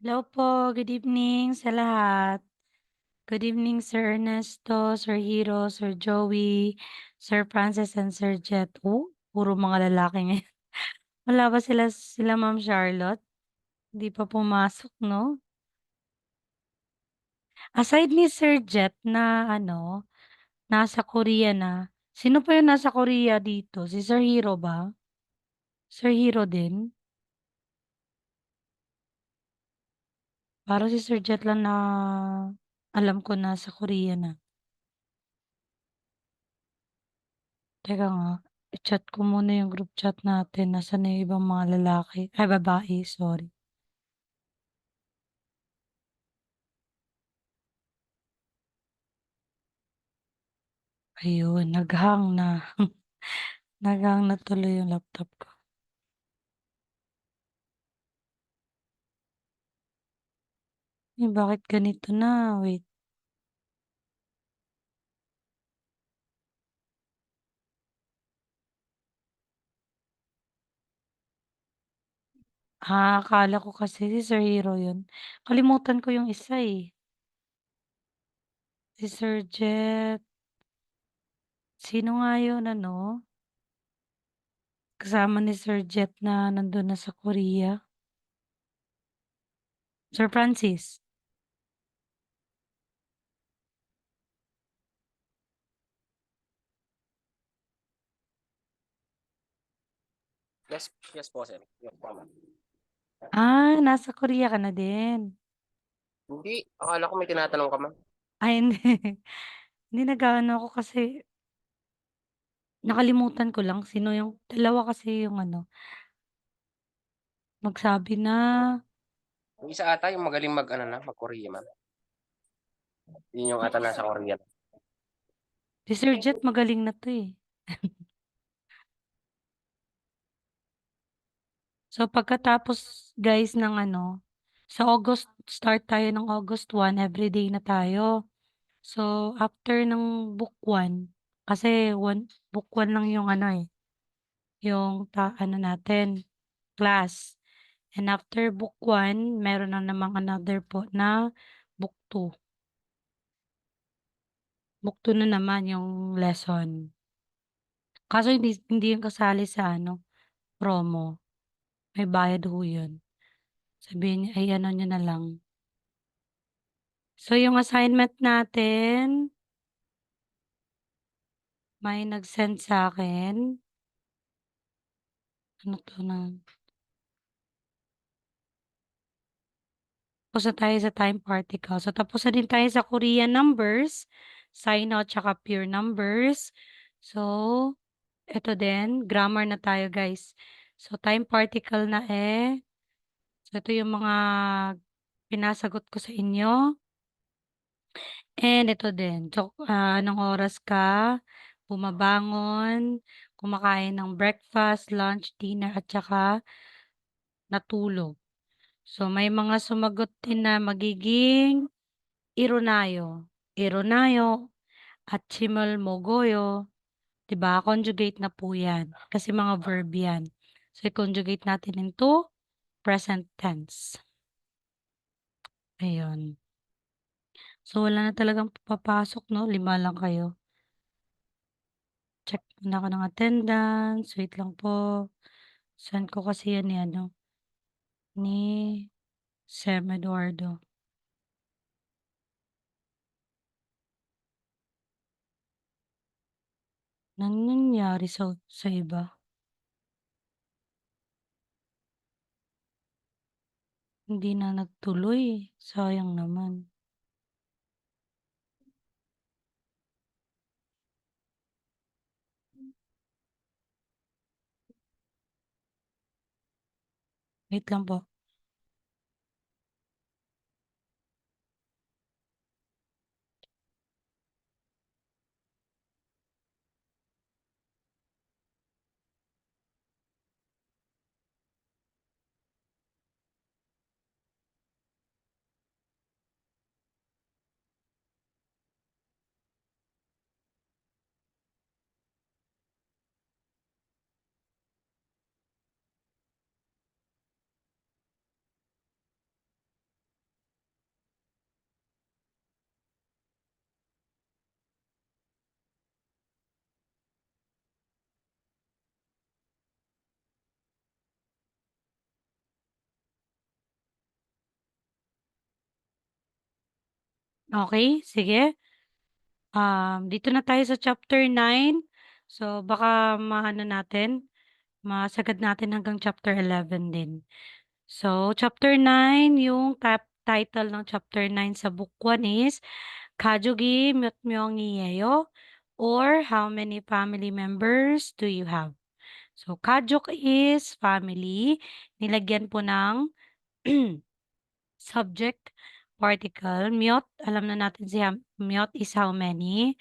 Hello po, good evening sa lahat. Good evening Sir Ernesto, Sir Hero, Sir Joey, Sir Francis, and Sir Jet. Oh, puro mga lalaki ngayon. Wala ba sila Ma'am Charlotte? Hindi pa pumasok 'no? Aside ni Sir Jet na nasa Korea na, sino pa yung nasa Korea dito? Si Sir Hero ba? Sir Hero din? Parang si Sir Jet lang na alam ko nasa Korea na. Teka nga, i-chat ko muna yung group chat natin, nasaan na yung ibang mga lalaki ay babae, sorry. Ayun, nag-hang na. Nag-hang na tuloy yung laptop ko. Eh, bakit ganito na? Wait. Akala ko kasi si Sir Hero yun. Kalimutan ko yung isa eh. Si Sir Jet. Sino nga yun, kasama ni Sir Jet na nandun na sa Korea? Sir Francis. Yes, yes po, sir. Yes po, ma'am. Nasa Korea ka na din. Hindi, akala ko may tinatanong ka, ma'am. Ay, hindi. Hindi nag-aano ako kasi nakalimutan ko lang sino yung dalawa kasi yung magsabi na Yung isa ata yung magaling mag-Korea, ma'am. Yun yung ata nasa Korea. si Sir Jet magaling na 'to, eh. So, pagkatapos guys ng sa August start tayo ng August 1 everyday na tayo. So, after ng book 1 kasi book 1 lang yung yung natin, class. And after book 1 meron na namang another po na book 2. Book 2 na naman yung lesson. Kaso hindi yun kasali sa promo, may bayad ho yun. Sabihin niyo ay niyo na lang. So yung assignment natin, may nag-send sa'kin, ano 'to na tapos na tayo sa time particle. So tapos na din tayo sa Korean numbers, Sino tsaka pure numbers. So eto din, grammar na tayo guys. So time particle na, so ito yung mga pinasagot ko sa inyo. And ito din, so, anong oras ka bumabangon, kumakain ng breakfast, lunch, dinner, at saka natulog. So, may mga sumagot din na magiging irunayo. Irunayo at chimolmogoyo, 'di ba? Conjugate na po 'yan kasi mga verb 'yan. So, i-conjugate natin into present tense. Ayun. So, wala na talagang papasok 'no, 5 lang kayo. Check muna ako ng attendance, wait lang po. Send ko kasi yan ni ni Sem Eduardo. Anong nangyari sa iba? Hindi na nagtuloy, sayang naman. Wait lang po. Okay, sige. Dito na tayo sa chapter 9. So, baka maano natin, masagad natin hanggang chapter 11 din. So, chapter 9, yung title ng chapter 9 sa book 1 is 가족이 몇 명이에요? Or how many family members do you have? So, 가족 is family. Nilagyan po ng subject particle. 몇, alam na natin si 몇 is how many.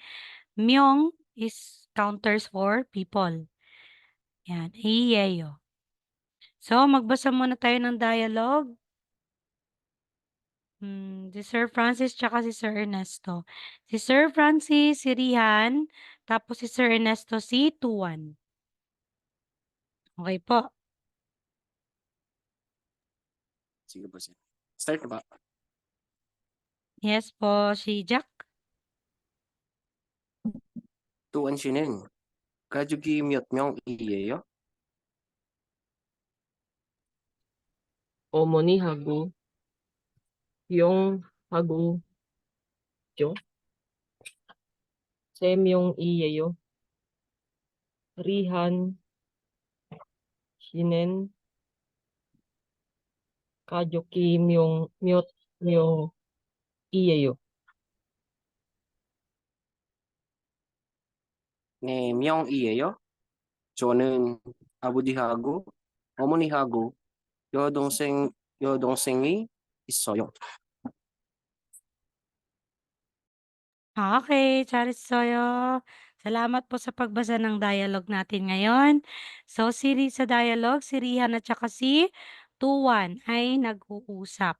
명 is counters for people. Yan, iyeyo. So, magbasa muna tayo ng dialogue. Si Sir Francis tsaka si Sir Ernesto. Si Sir Francis, si Rihan, tapos si Sir Ernesto, si Tuan. Okay po. Sige po, sir. Start na ba? Yes po, si Jack. Tuan 씨는 가족이 몇 명이에요? 어머니하고 형하고 저 3명이에요. 리한 씨는 가족이 몇 명이에요. 네 명이에요. 저는 아버지하고 어머니하고 여동생이 있어요. Okay, 잘했어요. Salamat po sa pagbasa ng dialogue natin ngayon. So, sa dialogue, si Rihan at saka si Tuan ay nag-uusap.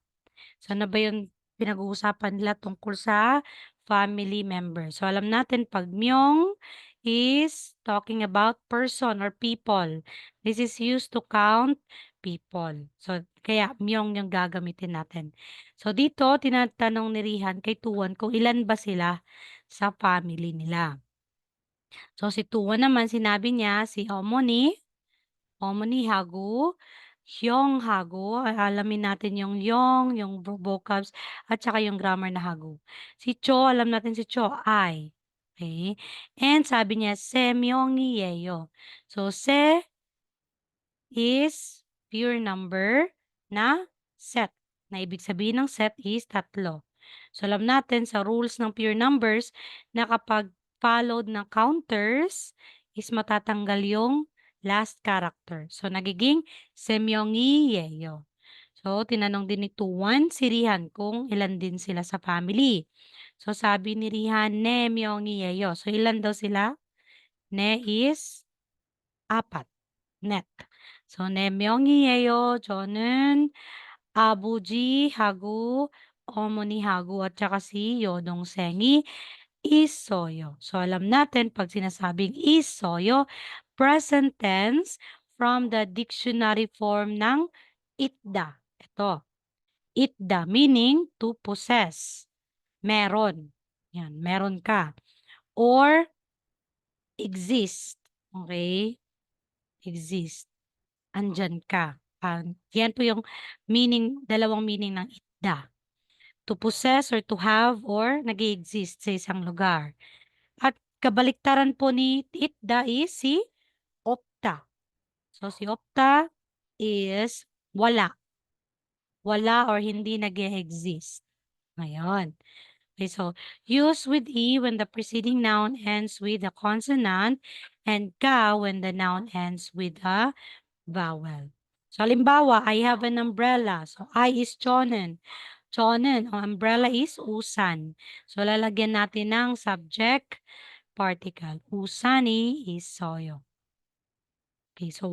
So, ano ba yung pinag-uusapan nila tungkol sa family member? So, alam natin pag myong is talking about person or people. This is used to count people. So, kaya myong yung gagamitin natin. So, dito, tinatanong ni Rihan kay Tuan kung ilan ba sila sa family nila. So, si Tuan naman, sinabi niya si 어머니하고 형하고 alamin natin yung yung vocabs at saka yung grammar na hago. Si Cho, alam natin si Cho, I. Okay? And sabi niya, 세 명이에요. So, 세 is pure number na set. Na ibig sabihin ng set is tatlo. So, alam natin sa rules ng pure numbers na kapag followed ng counters is matatanggal yung last character. So, nagiging semyongiyeyo. So, tinanong din ni Tuan si Rihan kung ilan din sila sa family. So, sabi ni Rihan, ne myongiyeyo. So, ilan daw sila? Ne is apat. Net. So, 네 명이에요. 저는 아버지하고 어머니하고 at saka si 여동생이 있어요. So, alam natin pag sinasabing 있어요, present tense from the dictionary form ng itda. Ito, itda meaning to possess. Meron. Yan, meron ka. Or exist. Okay? Exist. Andyan ka. Yan po yung dalawang meaning ng itda. To possess or to have or nag-exist sa isang lugar. At kabaliktaran po ni itda is si opta. So si opta is wala. Wala or hindi nag-exist. Ngayon. Okay, so use with E when the preceding noun ends with a consonant and ka when the noun ends with a vowel. So, halimbawa, I have an umbrella. So, I is chonen. Chonen, ang umbrella is usan. So, lalagyan natin ng subject particle. Usani is soyo. Okay, so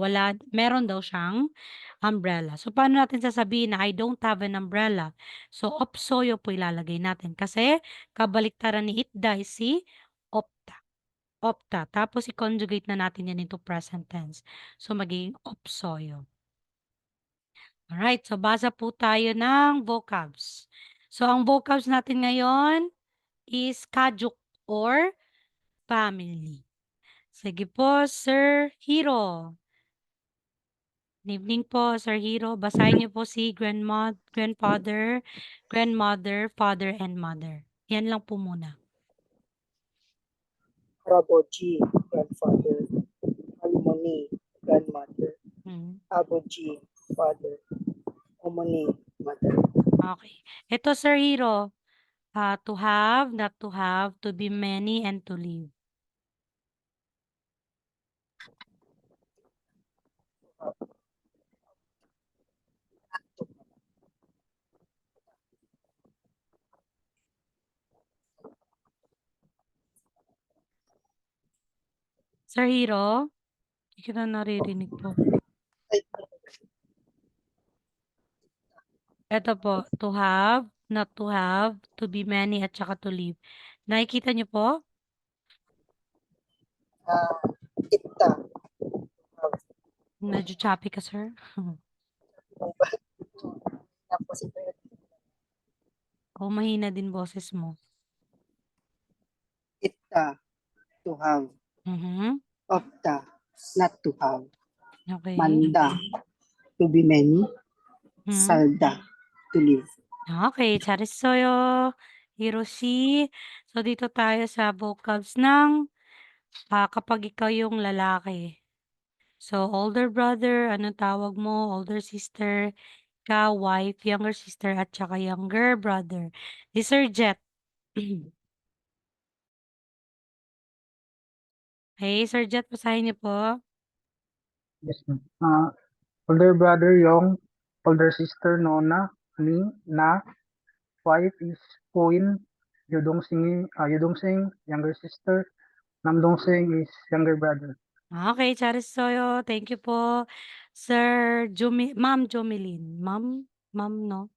meron daw siyang umbrella. So, paano natin sasabihin na I don't have an umbrella? So, opsoyo po ilalagay natin kasi kabaliktaran ni itda is si opta. Opta. Tapos, i-conjugate na natin yan into present tense. So, magiging opsoyo. Alright, so basa po tayo ng vocabs. So, ang vocabs natin ngayon is kajuk or family. Sige po, Sir Hero. Good evening po, Sir Hero. Basahin niyo po si grandfather, father, and mother. Yan lang po muna. Raboji, grandfather. Halmoni, grandmother. Mm. Aboji, father. Omoni, mother. Okay. Ito, Sir Hero. To have, not to have, to be many, and to live. Sir Hero? Hindi kita naririnig po. Ay, Ito po, to have, not to have, to be many, at saka to live. Nakikita niyo po? itta. Medyo choppy ka, sir. Tapos ito yung O mahina din boses mo. itta, to have. Mhm. Opta, not to have. Okay. Manda, to be many. Mhm. Salda, to live. Okay, 잘했어요. Hiroshi. So, dito tayo sa vocabs ng kapag ikaw yung lalaki. So, older brother, anong tawag mo? Older sister, ka, wife, younger sister, at saka younger brother. Di Sir Jet. Hey, Sir Jet, basahin niyo po. Yes, ma'am. Older brother yung older sister nona ni na wife is Queen Yudong Sing younger sister Namdong Sing is younger brother. Okay, 잘했어요. Thank you po. Sir Ma'am Jomelyn. Ma'am, no?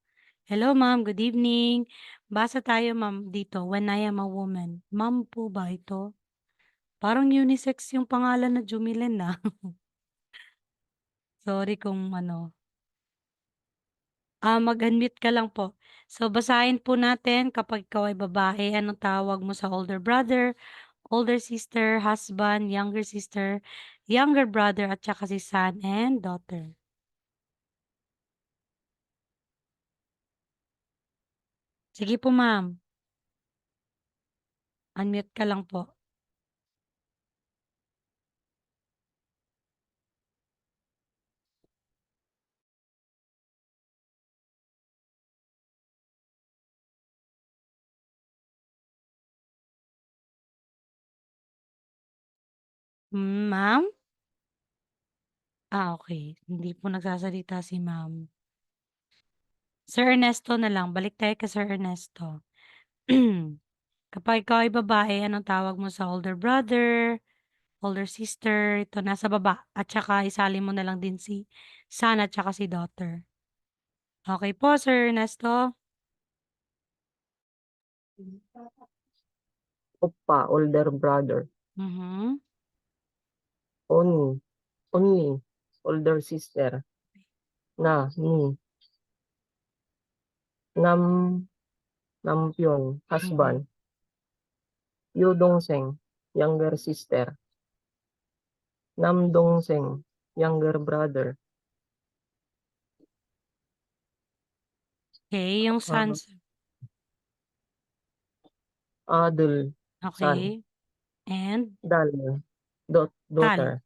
Hello, ma'am. Good evening. Basa tayo, ma'am, dito. When I am a woman. Ma'am po ba ito? Parang unisex yung pangalan na Jomelyn, na. Sorry kung ano. Mag-unmute ka lang po. So, basahin po natin kapag ikaw ay babae, anong tawag mo sa older brother, older sister, husband, younger sister, younger brother, at saka si son and daughter. Sige po, ma'am. Unmute ka lang po. Ma'am? Okay. Hindi po nagsasalita si ma'am. Sir Ernesto na lang. Balik tayo kay Sir Ernesto. Kapag ikaw ay babae, anong tawag mo sa older brother, older sister? Ito, nasa baba. At saka isali mo na lang din si son at saka si daughter. Okay po, Sir Ernesto? Oppa, older brother. Mhm. Only, older sister. Ni. Nampyon, husband. Yudong-seng, younger sister. Namdong-seng, younger brother. Okay, yung Ah, sons. Adel, son. Okay. And Dal, tal. daughter.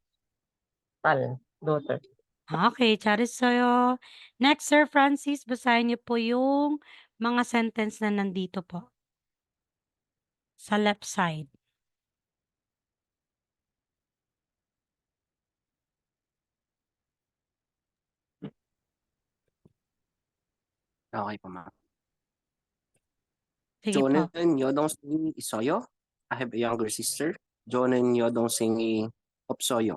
Tal, daughter. Okay, 잘했어요. Next, Sir Francis, basahin niyo po yung mga sentence na nandito po. Sa left side. Okay po, ma'am. Sige po. Jonan Yodong Sing Isoyo. I have a younger sister. Jonan Yodong Sing Opsoyo.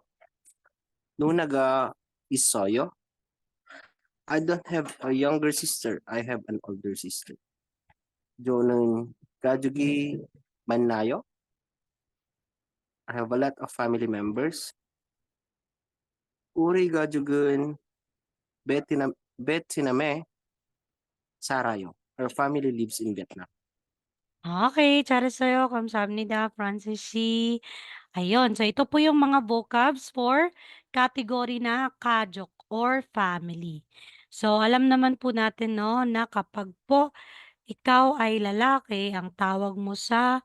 Nunaga Isoyo. I don't have a younger sister. I have an older sister. Jonan Kajugi Manayo. I have a lot of family members. Uri Gajugun Betiname Sarayo. Her family lives in Vietnam. Okay, 잘했어요. 감사합니다, Francis C. Ayun, so ito po yung mga vocabs for category na kajok or family. So, alam naman po natin, no, na kapag po ikaw ay lalaki, ang tawag mo sa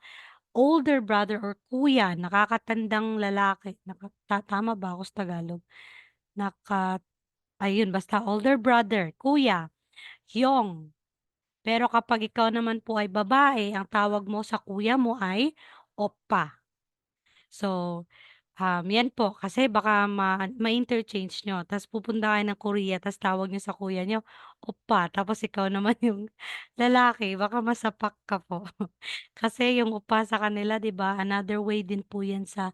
older brother or kuya, nakakatandang lalaki. Tama ba ako sa Tagalog? Ayun, basta older brother, kuya, Hyong. Pero kapag ikaw naman po ay babae, ang tawag mo sa kuya mo ay oppa. So, yan po kasi baka ma-interchange niyo ta's pupunta kayo ng Korea ta's tawag niyo sa kuya niyo, oppa, tapos ikaw naman yung lalaki baka masapak ka po. Kasi yung oppa sa kanila 'di ba, another way din po yan sa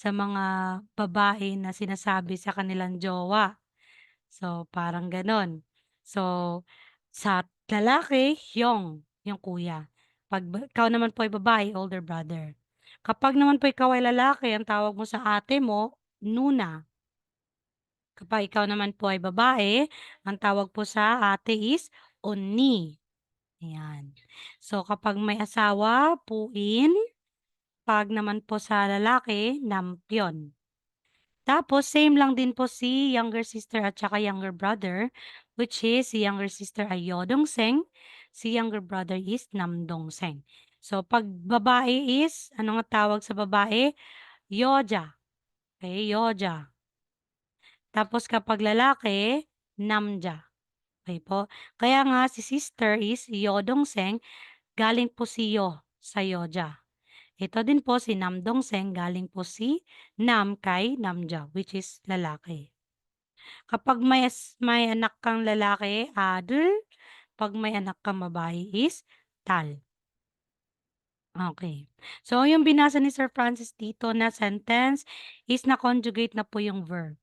mga babae na sinasabi sa kanilang jowa. So, parang gano'n. So, sa lalaki, Hyong, yung kuya. 'Pag ikaw naman po ay babae, older brother. Kapag naman po ikaw ay lalaki, ang tawag mo sa ate mo, Nuna. Kapag ikaw naman po ay babae, ang tawag po sa ate is Onni. Ayan. So, kapag may asawa, Puin. 'Pag naman po sa lalaki, Nampion. Tapos same lang din po si younger sister at saka younger brother, which is si younger sister ay Yodongseng, si younger brother is Namdongseng. So 'pag babae is, ano nga tawag sa babae? Yoja, okay, Yoja. Tapos kapag lalaki, Namja, okey po. Kaya nga si sister is Yodongseng, galing po si Yo sa Yoja. Ito din po si Namdongseng, galing po si Nam kay Namja, which is lalaki. Kapag may anak kang lalaki, adul. 'Pag may anak kang babae is tal. Okay. So, yung binasa ni Sir Francis dito na sentence is na-conjugate na po yung verb.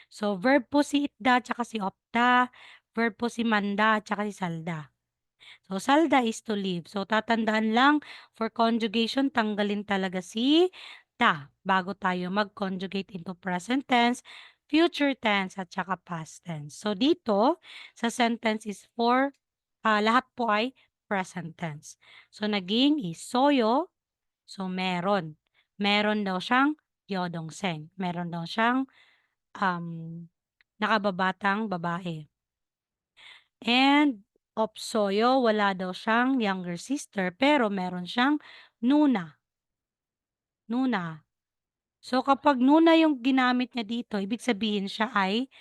So, verb po si itda tsaka si opta, verb po si manda tsaka si salda. So, salda is to live. So, tatandaan lang for conjugation, tanggalin talaga si ta bago tayo mag-conjugate into present tense, future tense, at saka past tense. So, dito sa sentence is for lahat po ay present tense. So, naging isoyo, so meron. Meron daw siyang yodongseng. Meron daw siyang nakababatang babae. And Opsoyo, wala daw siyang younger sister, pero meron siyang nuna. Nuna. So, kapag nuna yung ginamit niya dito, ibig sabihin siya ay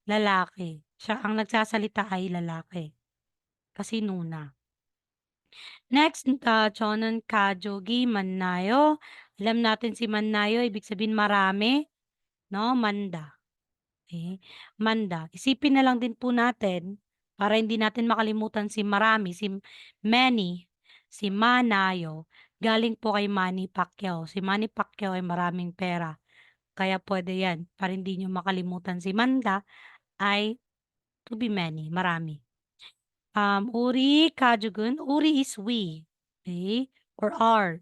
lalaki. Siya ang nagsasalita ay lalaki. Kasi nuna. Next, chonon kajogi mannayo. Alam natin si mannayo, ibig sabihin marami, no? Manda. Okay? Manda. Isipin na lang din po natin, para hindi natin makalimutan si marami, si many, si Manayo, galing po kay Manny Pacquiao. Si Manny Pacquiao ay maraming pera. Kaya pwede yan. Para hindi nyo makalimutan si Manda, ay to be many, marami. Uri, kajugun. Uri is we. Okay? Or are.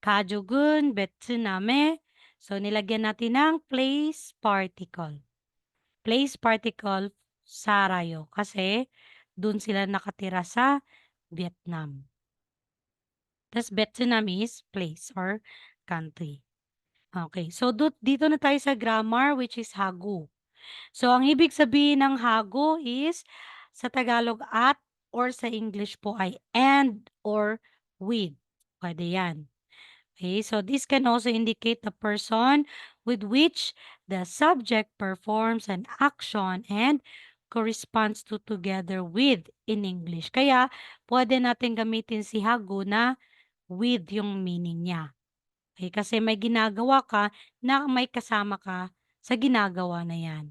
Kajugun, Betsuname. So, nilagyan natin ng place particle. Place particle Sarayo kasi dun sila nakatira sa Vietnam. Tas Vietnam is place or country. Okay, so dito na tayo sa grammar which is hagu. So ang ibig sabihin ng hagu is sa Tagalog at or sa English po ay and or with. Pwede yan. Okay, so this can also indicate the person with which the subject performs an action and corresponds to together with in English. Kaya, pwede natin gamitin si hagu na with yung meaning niya. Okay, kasi may ginagawa ka na may kasama ka sa ginagawa na yan.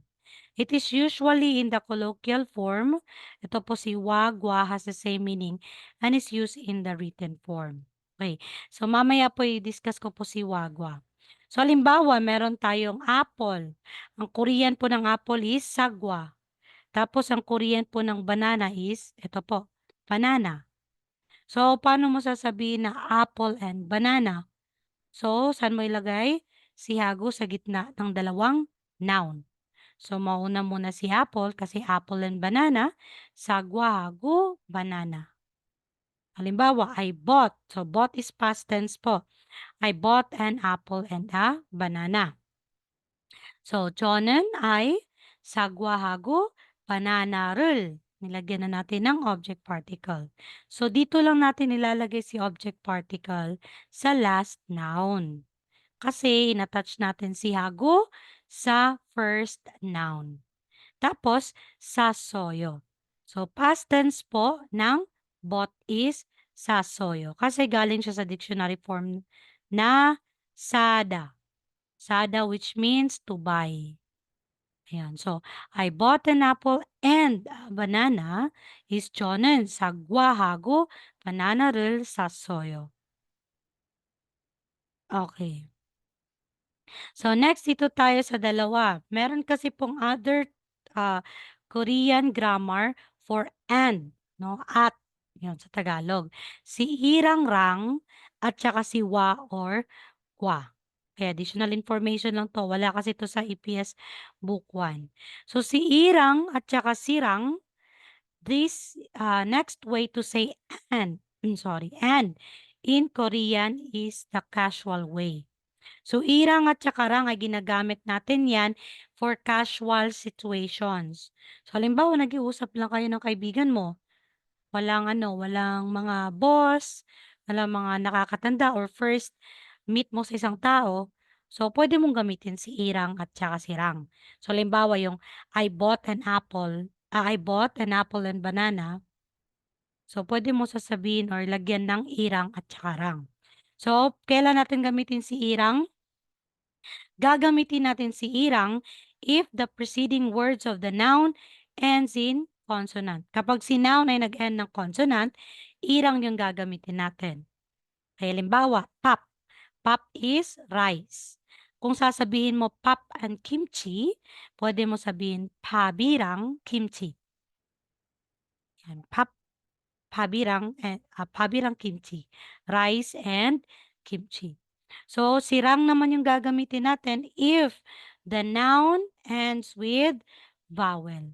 It is usually in the colloquial form. Ito po si wagwa has the same meaning and is used in the written form. Okay. So, mamaya po i-discuss ko po si wagwa. So, halimbawa, meron tayong apple. Ang Korean po ng apple is sagwa. Tapos, ang Korean po ng banana is, ito po, banana. So, paano mo sasabihin na apple and banana? So, saan mo ilagay? Si hago sa gitna ng dalawang noun. So, mauna muna si apple kasi apple and banana. Sagwa, hago, banana. Halimbawa, I bought. So, bought is past tense po. I bought an apple and a banana. So, 저는 I sagwa hago banana를 Nilagyan na natin ng object particle. So, dito lang natin ilalagay si object particle sa last noun. Kasi inattach natin si Hago sa first noun. Tapos, sasoyo. So, past tense po ng bought is sasoyo. Kasi galing siya sa dictionary form na sada. Sada which means to buy. Ayan. So, I bought an apple and a banana is 저는 사과하고 바나나를 샀어요. Okay. So, next dito tayo sa dalawa. Meron kasi pong other Korean grammar for and, no? At, yun sa Tagalog. Si irang-rang at saka si wa or kwa. Okay, additional information lang to. Wala kasi to sa EPS Book 1. So, si irang at saka sirang, this next way to say and, and in Korean is the casual way. So, irang at saka rang ay ginagamit natin yan for casual situations. So, halimbawa, nag-iusap lang kayo ng kaibigan mo. Walang walang mga boss, walang mga nakakatanda or first meet mo sa isang tao. So, pwede mong gamitin si irang at saka si rang. So, halimbawa yung I bought an apple and banana. So, pwede mo sasabihin or lagyan ng irang at saka rang. So, kailan natin gamitin si irang? Gagamitin natin si irang if the preceding words of the noun ends in consonant. Kapag si noun ay nag-end ng consonant, irang yung gagamitin natin. Kaya halimbawa, pop. Pop is rice. Kung sasabihin mo pop and kimchi, pwede mo sabihin pabirang kimchi. Yan, pop, pabirang kimchi. Rice and kimchi. So, sirang naman yung gagamitin natin if the noun ends with vowel.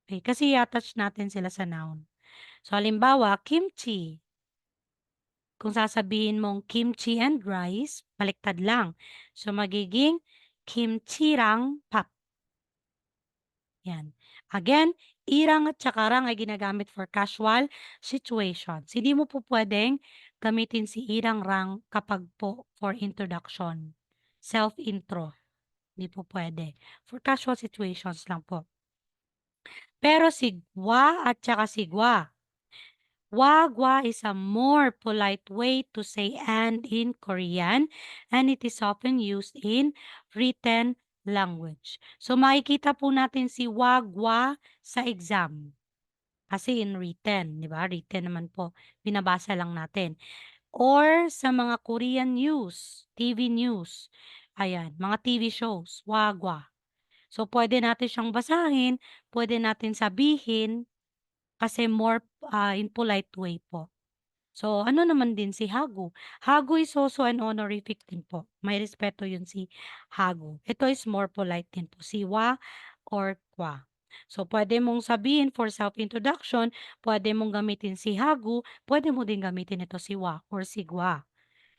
Okay, kasi i-attach natin sila sa noun. So, halimbawa, kimchi. Kung sasabihin mong kimchi and rice, baliktad lang. So, magiging kimchirang pap. Yan. Again, irang at saka rang ay ginagamit for casual situations. Hindi mo po pwedeng gamitin si irang rang kapag po for introduction. Self-intro. Hindi po pwede. For casual situations lang po. Pero si gwa at saka si gwa. Wagwa is a more polite way to say and in Korean, and it is often used in written language. So makikita po natin si wagwa sa exam. Kasi in written, di ba? Written naman po, binabasa lang natin. Or sa mga Korean news, TV news. Ayan, mga TV shows, wagwa. So pwede natin siyang basahin, pwede natin sabihin, kasi more in polite way po. So, ano naman din si Hago? Hago is also an honorific din po. May respeto yun si Hago. Ito is more polite din po. Si wa or kwa. So, pwede mong sabihin for self-introduction, pwede mong gamitin si Hago, pwede mo din gamitin ito si wa or si gwa.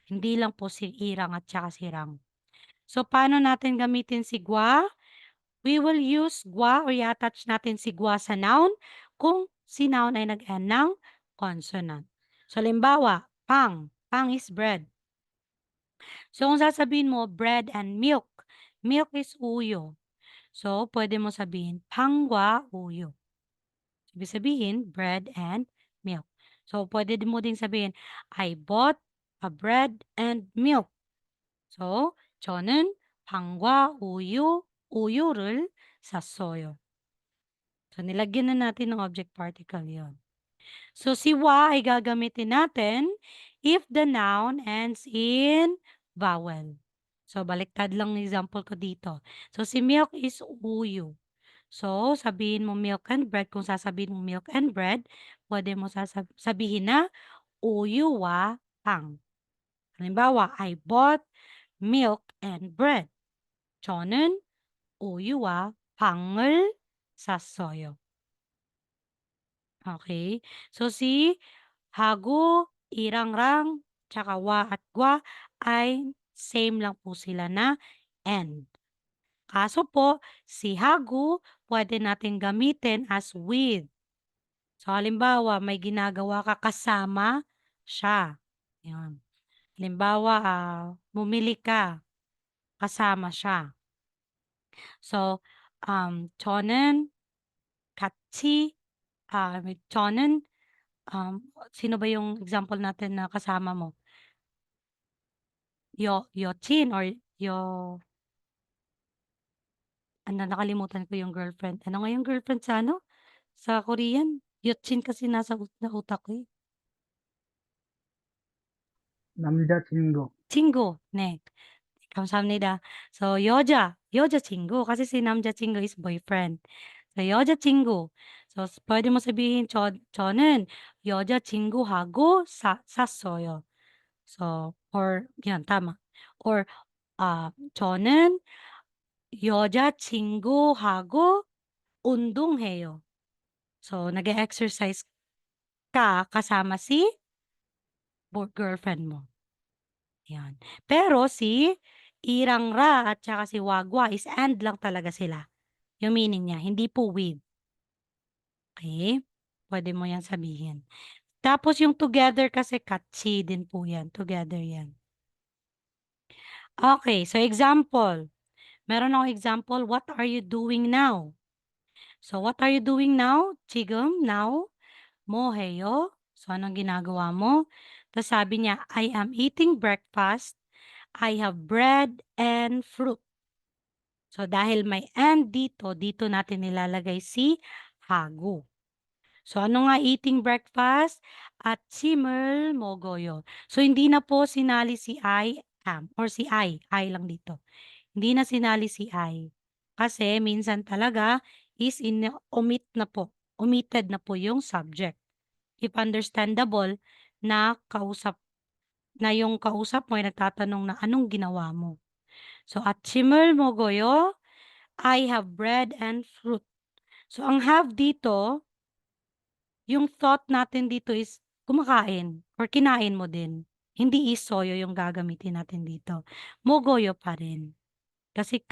Hindi lang po si irang at saka si rang. So, paano natin gamitin si gwa? We will use gwa or i-attach natin si gwa sa noun kung si noun ay nag-end ng consonant. So, halimbawa, pang. Pang is bread. So, kung sasabihin mo, bread and milk. Milk is uyo. So, pwede mo sabihin, pangwa uyo. Ibig sabihin, bread and milk. So, pwede mo din sabihin, I bought a bread and milk. So, 저는 빵과 우유를 샀어요. So, nilagyan na natin ng object particle yon. So, si wa ay gagamitin natin if the noun ends in vowel. So, baliktad lang ng example ko dito. So, si milk is uyu. So, sabihin mo milk and bread. Kung sasabihin mo milk and bread, pwede mo sabihin na uyuwa pang. Halimbawa, I bought milk and bread. 저는 우유와 빵을 샀어요. Okay? So, si hago, irangrang, tsaka wa at gwa ay same lang po sila na and. Kaso po, si hago, pwede natin gamitin as with. So, halimbawa, may ginagawa ka kasama siya. Yan. Halimbawa, bumili ka kasama siya. So, 저는 같이, 저는, sino ba yung example natin na kasama mo? Yochin or nakalimutan ko yung girlfriend. Ano nga yung girlfriend sa sa Korean? Yochin kasi nasa utak ko eh. 남자친구, 친구. 네. 감사합니다. So, 여자친구. kasi si 남자친구 is boyfriend. So, 여자친구. So, pwede mo sabihin, 저는 여자친구하고 샀어요. So, or, yan, tama. Or, 저는 여자친구하고 운동해요. So, nag-exercise ka kasama si girlfriend mo. Yan. Pero si irangra at saka si wagwa is and lang talaga sila. Yung meaning niya, hindi po with. Okay? Pwede mo yan sabihin. Tapos yung together kasi katsi din po yan. Together yan. Okay, so example. Meron akong example, what are you doing now? So, what are you doing now? 지금, now. Mo, heyo. So, anong ginagawa mo? Tapos sabi niya, I am eating breakfast. I have bread and fruit. So, dahil may and dito natin nilalagay si hago. So, ano nga eating breakfast? 아침을 먹어요. So, hindi na po sinali si I am or si I lang dito. Hindi na sinali si I. Kasi minsan talaga is omitted na po yung subject. If understandable na yung kausap mo ay nagtatanong na anong ginawa mo. So, 아침을 먹어요. I have bread and fruit. So, ang have dito, yung thought natin dito is kumakain or kinain mo din. Hindi isoyo yung gagamitin natin dito. Mogoyo pa rin. Kasi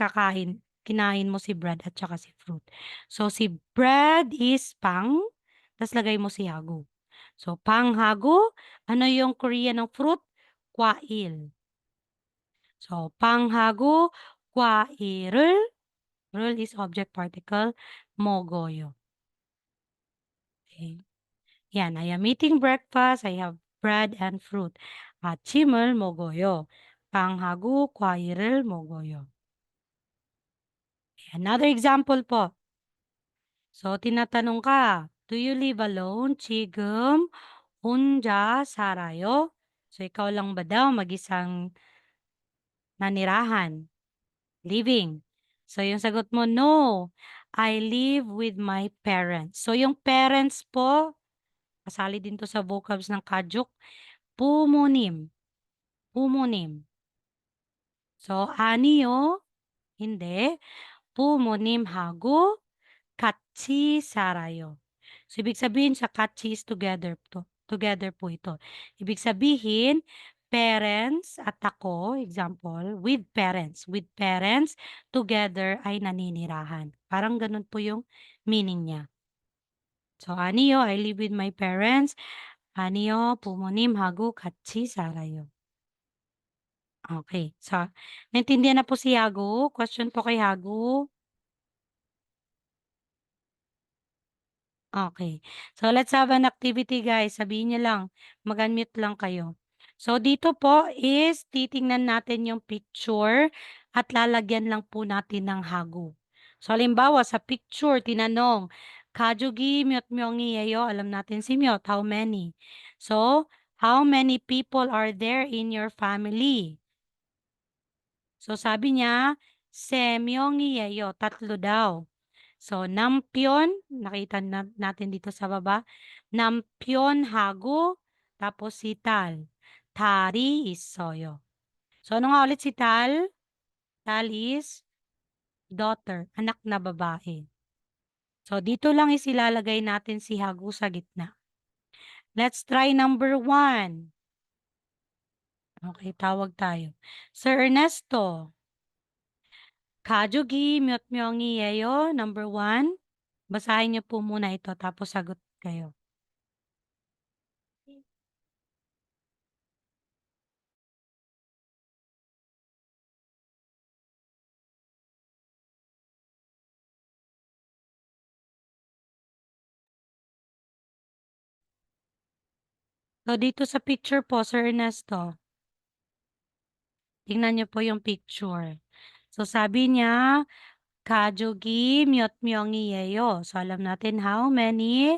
kinain mo si bread at saka si fruit. So, si bread is pang, tas lagay mo si hago. So, panghago, ano yung Korean ng fruit? Kwail. So, panghago, kwail을, rul is object particle, mogoyo. Okay. Yan, I am eating breakfast, I have bread and fruit. 아침을 먹어요. panghago, 과일을 먹어요. Another example po. So, tinatanong ka, do you live alone? 지금 혼자 살아요? So, ikaw lang ba daw mag-isang nanirahan? Living. So, yung sagot mo, no. I live with my parents. So, yung parents po, kasali din to sa vocabs ng kajuk, 부모님. 부모님. So, 아니요. hindi. 부모님하고 같이 살아요. So, ibig sabihin sa 같이 is together to. Together po ito. Ibig sabihin, parents at ako, example, with parents. With parents, together ay naninirahan. Parang ganun po yung meaning niya. So, 아니요, I live with my parents. 아니요, 부모님하고 같이 살아요. Okay. So, naintindihan na po si Hago. Question po kay Hago. Okay. So, let's have an activity, guys. Sabihin niyo lang. Mag-unmute lang kayo. So, dito po is titingnan natin yung picture at lalagyan lang po natin ng hago. So, halimbawa, sa picture, tinanong, 가족이 몇 명이에요? Alam natin si Myot, how many? So, how many people are there in your family? So, sabi niya, 세 명이에요. tatlo daw. So, nampion, nakita natin dito sa baba. 남편하고, tapos si Tal. 달이 있어요. So, ano nga ulit si Tal? Tal is daughter, anak na babae. So, dito lang isilalagay natin si Hagu sa gitna. Let's try number 1. Okay, tawag tayo. Sir Ernesto. 가족이 몇 명이에요? Number 1. Basahin niyo po muna ito tapos sagot kayo. So, dito sa picture po, Sir Ernesto, tingnan niyo po yung picture. So, sabi niya, 가족이 몇 명이에요? So, alam natin how many,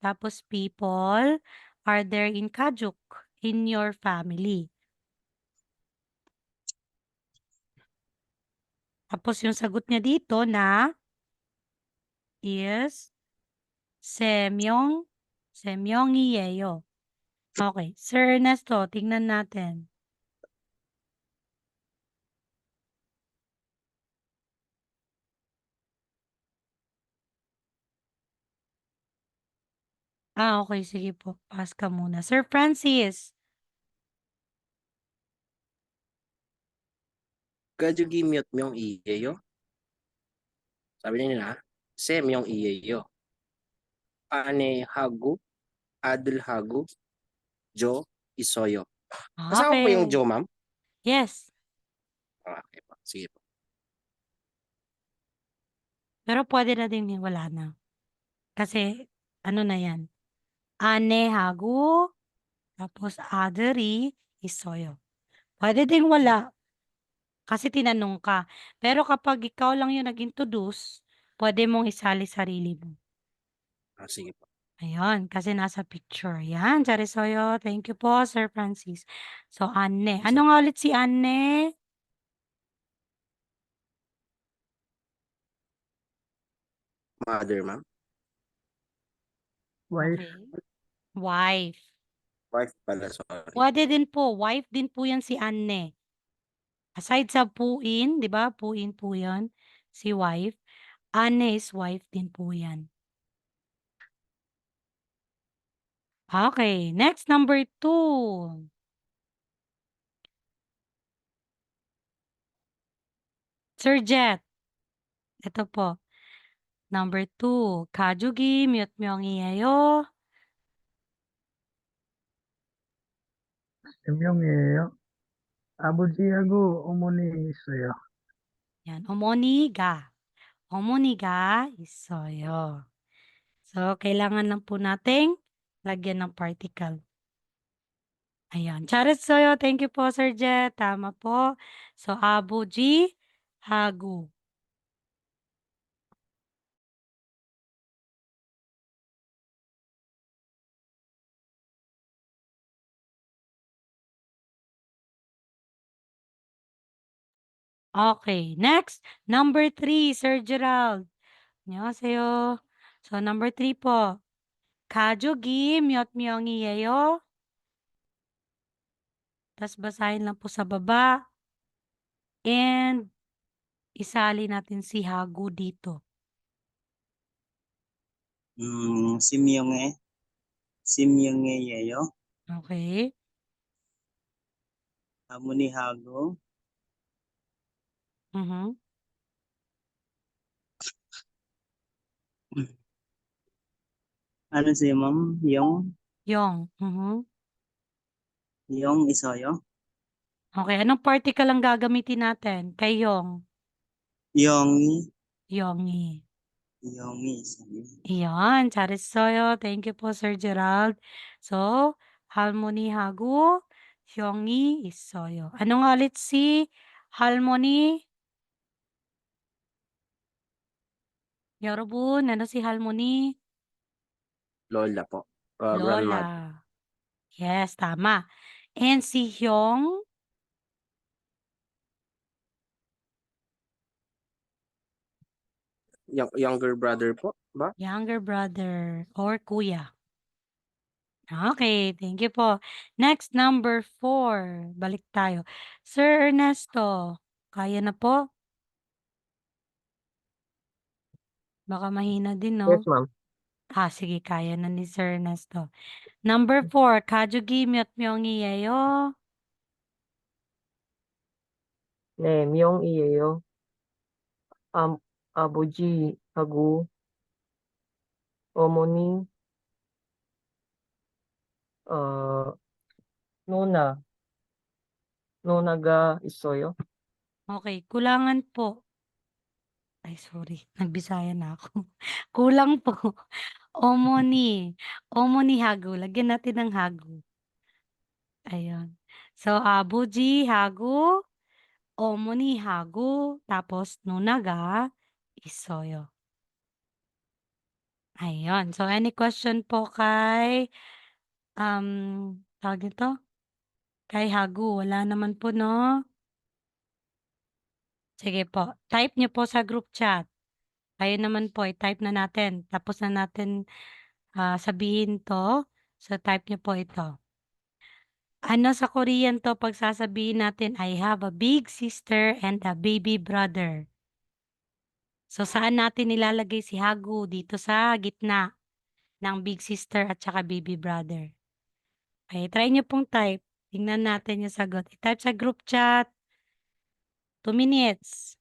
tapos people are there in 가족, in your family. Tapos yung sagot niya dito na is 세 명, 세 명이에요. Okay. Sir Ernesto, tingnan natin. Okay. Sige po. Pass ka muna. Sir Francis. 가족이 몇 명이에요? 사bi nila, 세 명이에요. 아내하고 아들하고 저 있어요. Kasama po yung Okay. Joe, ma'am? Yes. Okay po. Sige po. Pero pwede na din wala na. Kasi, ano na yan? 아내하고, tapos 아들이 있어요. Pwede ding wala. Kasi tinanong ka. Pero kapag ikaw lang yung nag-introduce, pwede mong isali sarili mo. Sige po. Ayun, kasi nasa picture. Yan, Charisoyo. Thank you po, Sir Francis. So, Anne. Ano nga ulit si Anne? Mother, ma'am? Wife. Okay. Wife. Wife pala, sorry. Pwede din po. Wife din po yan si Anne. Aside sa puin, di ba? Puin po yan. Si wife. Anne is wife din po yan. Okay. Next, number 2. Sir Jet. Ito po. Number 2. 가족이 몇 명이에요? 3명이에요. 아버지하고 어머니 있어요. Yan. 어머니가 있어요. So, kailangan lang po nating lagyan ng particle. Ayan. 잘했어요. Thank you po, Sir Jet. Tama po. So, 아버지, 하고. Okay. Next, number 3, Sir Gerald. 안녕하세요. So, number 3 po. 가족이 몇 명이에요? Tapos basahin lang po sa baba. And isali natin si Hago dito. 심영애예요. Okay. 어머니하고 Mhm. ano si ma'am? Yung. Mhm. Yung 있어요. Okay. Anong particle ang gagamitin natin? Kay Yung. 영이 Yongi. 있어요. Iyan. 잘했어요. Thank you po, Sir Gerald. So, 할머니하고 형이 있어요. Ano nga ulit si 할머니? 여러분, ano si 할머니? Lola po. Grandmother. Lola. Yes, tama. And si Hyong, Younger brother po ba? younger brother or kuya. Okay, thank you po. Next, number 4. Balik tayo. Sir Ernesto, kaya na po? Baka mahina din, Yes, no? ma'am. Sige, kaya na ni Sir Ernesto. Number 4, 가족이 몇 명이에요? 네, 명이에요. 아버지하고 어머니, 어, 노나가 있어요. Okay, kulangan po. Ay, sorry. Nagbisaya na ako. Kulang po. 어머니. 어머니 하고. Lagyan natin ng 하고. Ayun. So, 아버지 하고 어머니 하고 tapos 누나가 있어요. Ayun. So, any question po kay, tawag nito? Kay Hagu? Wala naman po, no? Sige po. Type niyo po sa group chat. Kayo naman po, i-type na natin. Tapos na natin sabihin to. So, type niyo po ito. Ano sa Korean to pag sasabihin natin, I have a big sister and a baby brother. So, saan natin nilalagay si Hagu? Dito sa gitna ng big sister at saka baby brother. Okay, try niyo pong type. Tingnan natin yung sagot. I-type sa group chat. 2 minutes.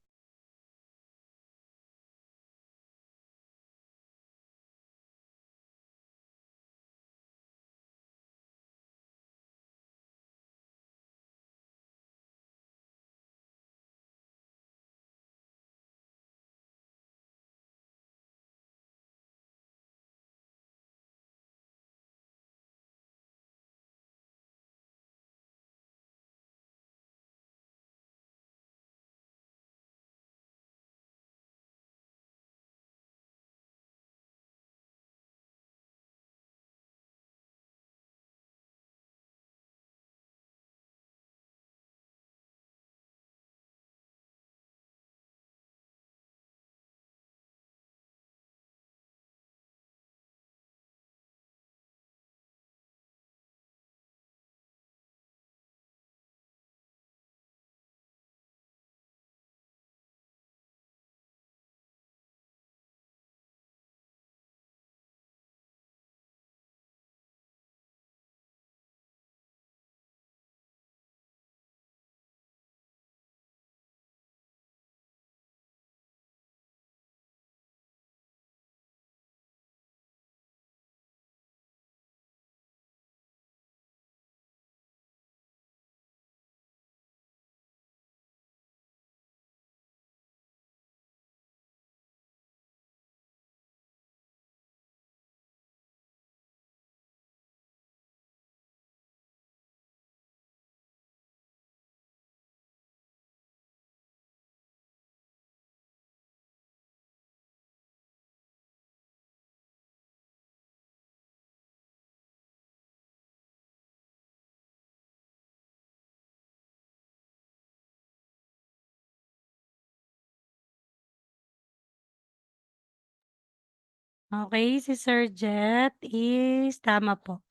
Okay, si Sir Jet is tama po.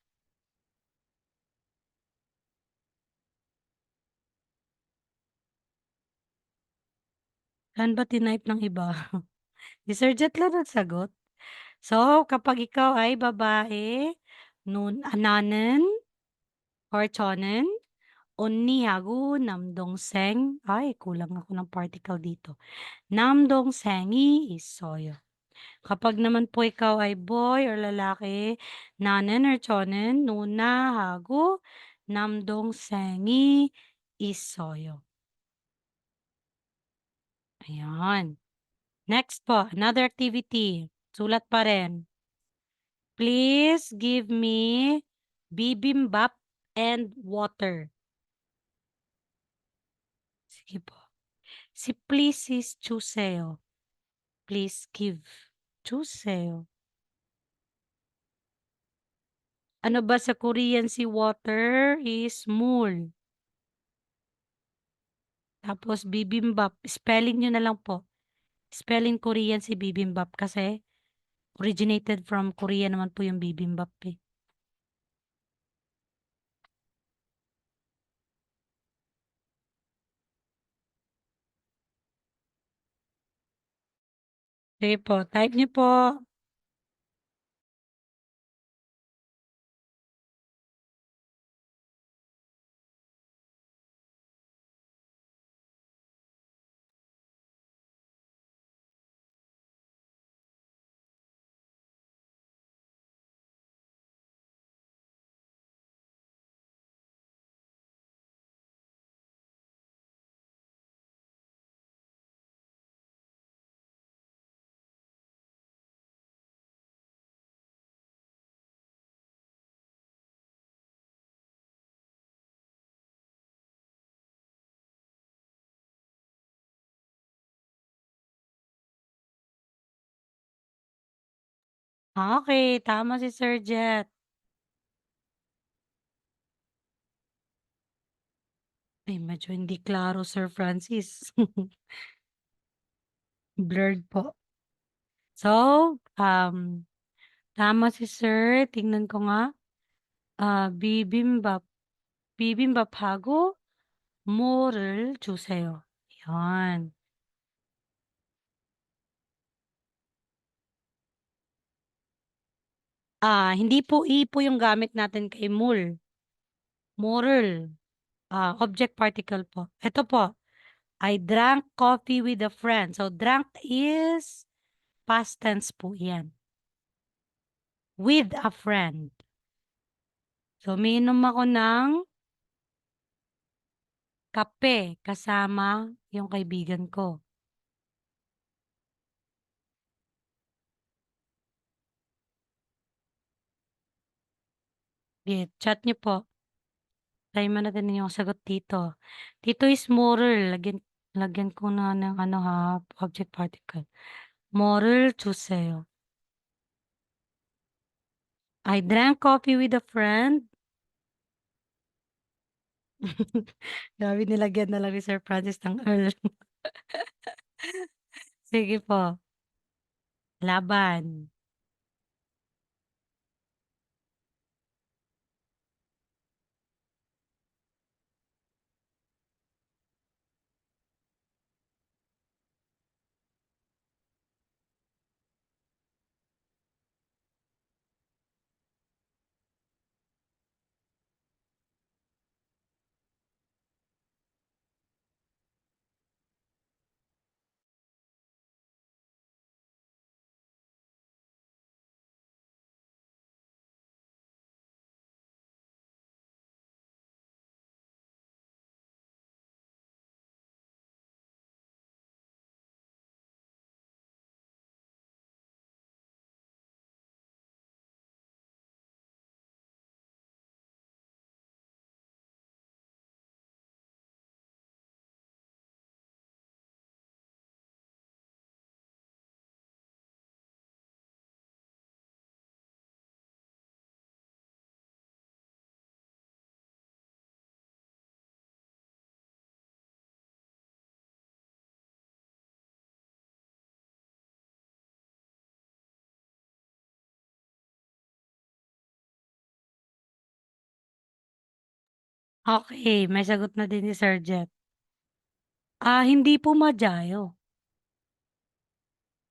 Saan ba tinype ng iba? Si Sir Jet lang nagsagot. So, kapag ikaw ay babae, na는 or 저는 언니하고 남동생, ay kulang ako ng particle dito. 남동생이 있어요. Kapag naman po ikaw ay boy or lalaki, na는 or 저는 누나하고 남동생이 있어요. Ayan. Next po, another activity. Sulat pa rin. Please give me bibimbap and water. Sige po. Si please is 주세요. Please give. 주세요. Ano ba sa Korean si water is 물. Tapos bibimbap. Spelling nyo na lang po. Spelling Korean si bibimbap kasi originated from Korea naman po yung bibimbap eh. Sige po, type niyo po. Okay, tama si Sir Jet. Ay, medyo hindi klaro, Sir Francis. Blurred po. So, tama si Sir. Tingnan ko nga. Bibimbap. Bibimbap하고 뭐를 주세요. Yan. Hindi po i po yung gamit natin kay mul. 뭐를. Object particle po. Ito po. I drank coffee with a friend. So, drank is past tense po yan. With a friend. So, minom ako ng kape kasama yung kaibigan ko. Chat niyo po. Try mo natin yung sagot dito. Dito is moral. Lagyan ko na ng ano ha, object particle. 뭐를 주세요. I drank coffee with a friend. Grabe, nilagyan na lang ni Sir Francis ng Earl. Sige po. Laban. Okay, may sagot na din ni Sir Jet. Hindi po madyayo.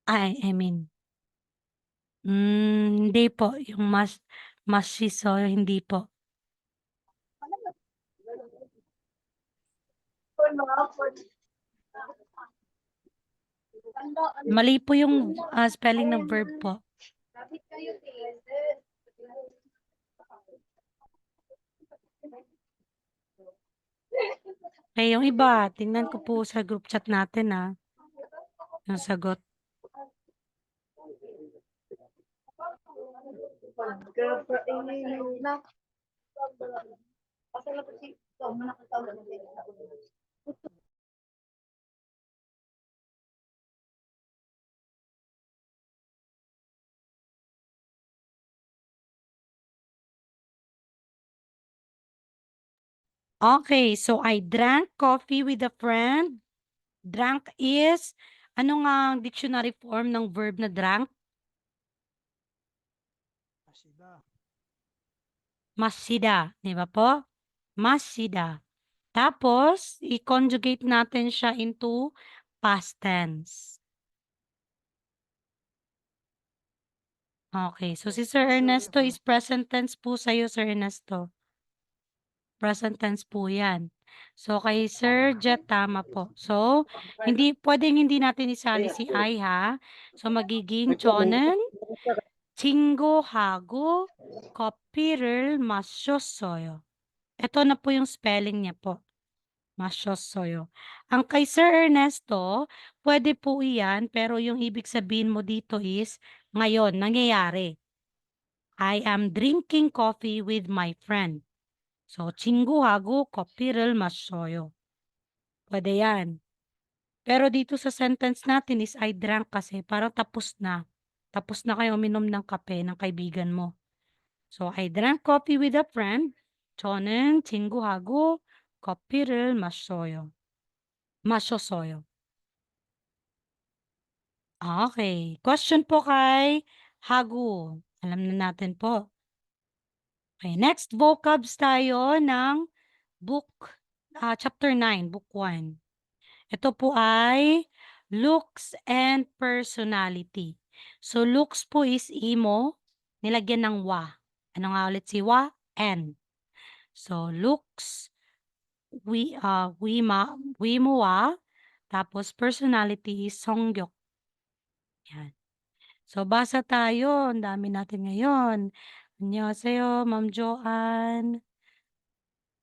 I mean, hindi po. Yung mashiso, hindi po. Mali po yung spelling ng verb po. Yung iba, tingnan ko po sa group chat natin yung sagot. Okay, so I drank coffee with a friend. Drank is, ano nga ang dictionary form ng verb na drank? Masida, di ba po? Masida. Tapos, i-conjugate natin siya into past tense. Okay, so si Sir Ernesto is present tense po sa'yo, Sir Ernesto. Present tense po yan. So, kay Sir Jet, tama po. So, pwedeng hindi natin isali si I, ha? So, magiging 저는 친구하고 커피를 마셨어요. Ito na po yung spelling niya po. 마셨어요. Ang kay Sir Ernesto, pwede po iyan, pero yung ibig sabihin mo dito is, ngayon, nangyayari. I am drinking coffee with my friend. So, 친구하고 커피를 마셔요. Pwede yan. Pero dito sa sentence natin is I drank kasi parang tapos na. Tapos na kayo uminom ng kape ng kaibigan mo. So, I drank coffee with a friend. 저는 친구하고 커피를 마셨어요. Okay. Question po kay Hagu. Alam na natin po. Okay, next vocabs tayo ng chapter 9, book 1. Ito po ay looks and personality. So, looks po is imo, nilagyan ng wa. Ano nga ulit si wa? And. So, looks, wimuwa, tapos personality is songyok. Yan. So, basa tayo. Ang dami natin ngayon. Annyeonghaseyo, Ma'am Joanne.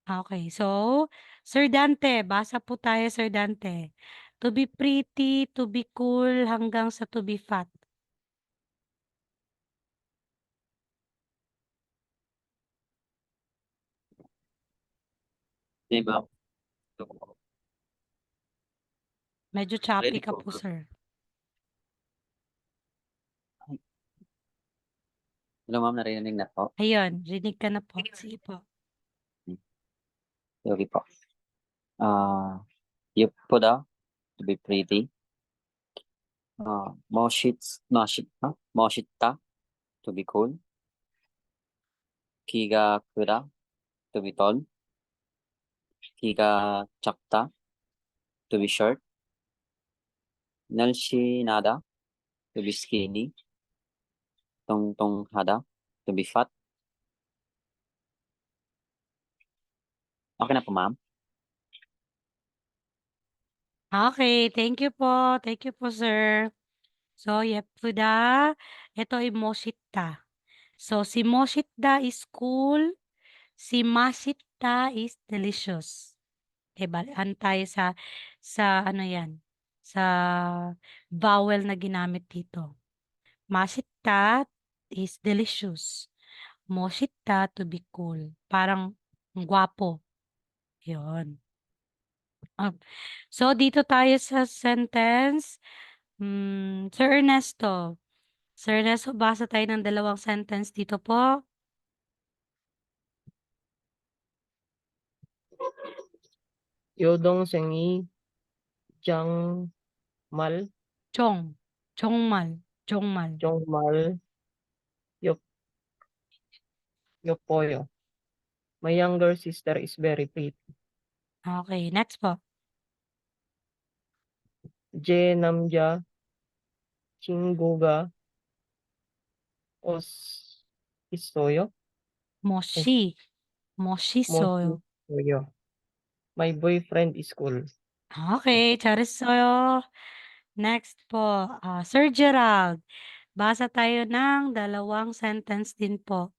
Okay, so, Sir Dante, basa po tayo, Sir Dante. To be pretty, to be cool, hanggang sa to be fat. Di ba? Medyo choppy Rinig ka po, po, bro. sir. Hello, ma'am, narinig na po. Ayun, rinig ka na po. Sige po. Sorry po. 예쁘다, to be pretty. 멋있다, to be cool. 키가 크다, to be tall. 키가 작다, to be short. 날씬하다, to be skinny. 뚱뚱하다, to be fat. Okay na po, ma'am. Okay, thank you po. Thank you po, sir. So, 예쁘다. Ito ay 멋있다. So, si 멋있다 is cool. Si 맛있다 is delicious. Okay, balikan tayo sa ano yan, sa vowel na ginamit dito. 맛있다 is delicious. 멋있다 to be cool. Parang gwapo. Yun. So, dito tayo sa sentence. Sir Ernesto. Sir Ernesto, basa tayo ng dalawang sentence dito po. 여동생이 정말 정말. 정말 예뻐요. My younger sister is very pretty. Okay, next po. 제 남자 친구가 있어요. 멋있어요. 멋있어요. My boyfriend is cool. Okay, 잘했어요. Next po, Sir Gerald. Basa tayo ng dalawang sentence din po.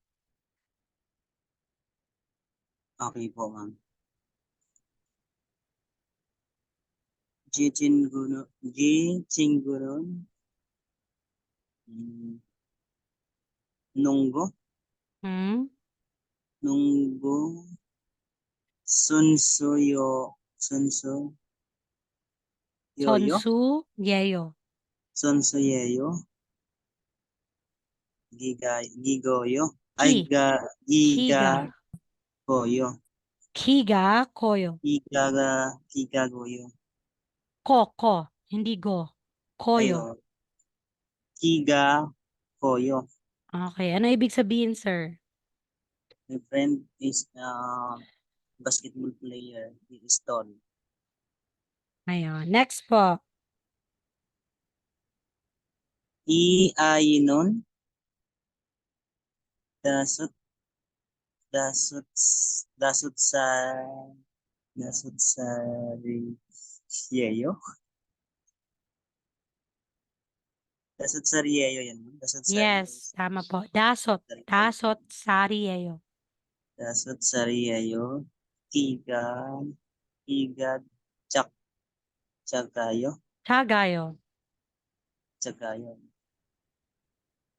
Okay po, ma'am. 제 친구는 농구 선수예요. 선수예요. 선수예요. 기가요. 키가 기가고요. 기가고요. hindi go. Koyo. 아요. 기가고요. Okay, ano ibig sabihin, sir? My friend is basketball player. He is tall. Ayun, next po. 이아이는 다섯 살이에요. 다섯 살이에요, yan. 다섯 살. Yes, tama po. Dasot sarieyo. 다섯 살이에요. 키가 작아요. 작아요.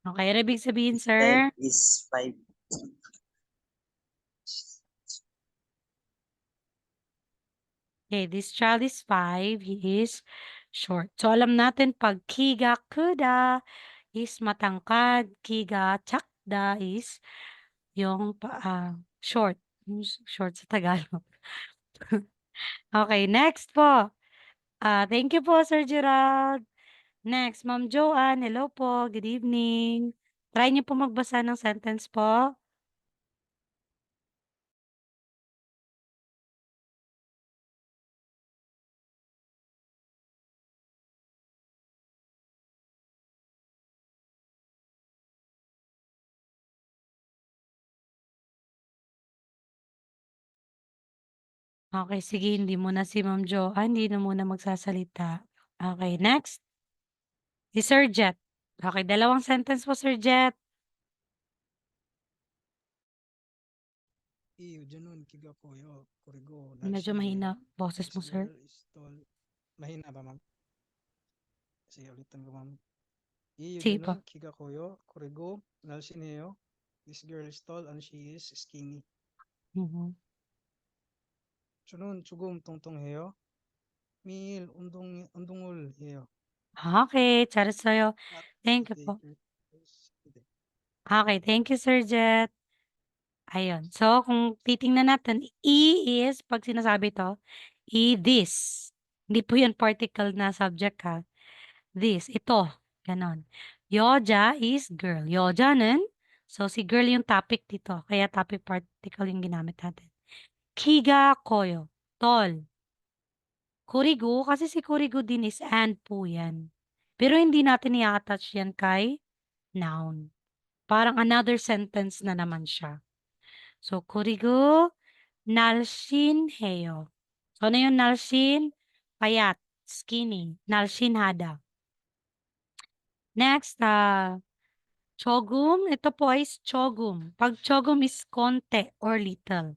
Okay, ano ibig sabihin, Height sir? is 5. Okay, this child is 5. He is short. So, alam natin pag kiga kuda, is matangkad. Kiga, tsakda is yung short. Yung short sa Tagalog. Okay, next po. Thank you po, Sir Gerald. Next, Ma'am Joanne. Hello po. Good evening. Try niyo po magbasa ng sentence po. Okay, sige, hindi muna si Ma'am Joanne, hindi na muna magsasalita. Okay, next. Si Sir Jet. Okay, dalawang sentence po, Sir Jet. Iyo, Janun, Kigakoyo, Kurigo, Medyo mahina boses mo, this sir. girl is tall. Mahina ba, ma'am? Sige, ulitin ko, ma'am. Iyo, Sige po. Janun, Kigakoyo, Kurigo, Nalsineo. This girl is tall and she is skinny. Mhm. Chunun, Chugum, Tungtung Heo. Mil, Undungul, Heo. Okay, 잘했어요. At Thank you the po. Tuesday. Okay, thank you, Sir Jet. Ayun. So, kung titingnan natin, E is, pag sinasabi to, E, this. Hindi po yun particle na subject ha. This, ito. Ganon. 여자 is girl. 여자는, so si girl yung topic dito. Kaya topic particle yung ginamit natin. 키가 커요. tall. kurigo, kasi si kurigo din is and po yan. Pero hindi natin i-attach yan kay noun. Parang another sentence na naman siya. So, kurigo, 날씬해요. So, ano yung 날씬? Payat, skinny, 날씬하다. Next, 조금. Ito po is 조금. Pag 조금 is konti or little.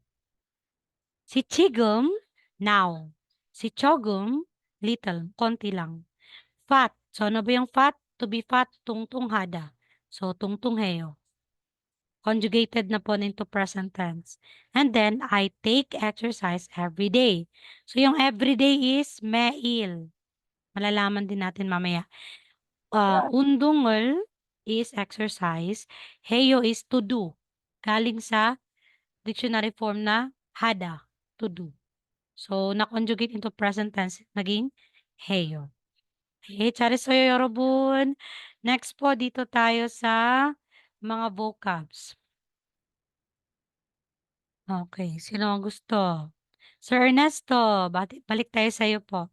Si 지금, now. Si 조금, little, konti lang. Fat. So, ano ba yung fat? To be fat, tungtunghada. So, tungtungheyo. Conjugated na po into present tense. And then, I take exercise every day. So, yung every day is 매일. Malalaman din natin mamaya. 운동을 is exercise. 해요 is to do. Galing sa dictionary form na hada, to do. So, na-conjugate into present tense, naging 해요. Okay, 잘했어요, 여러분. Next po, dito tayo sa mga vocabs. Okay, sino ang gusto? Sir Ernesto, balik tayo sa iyo po.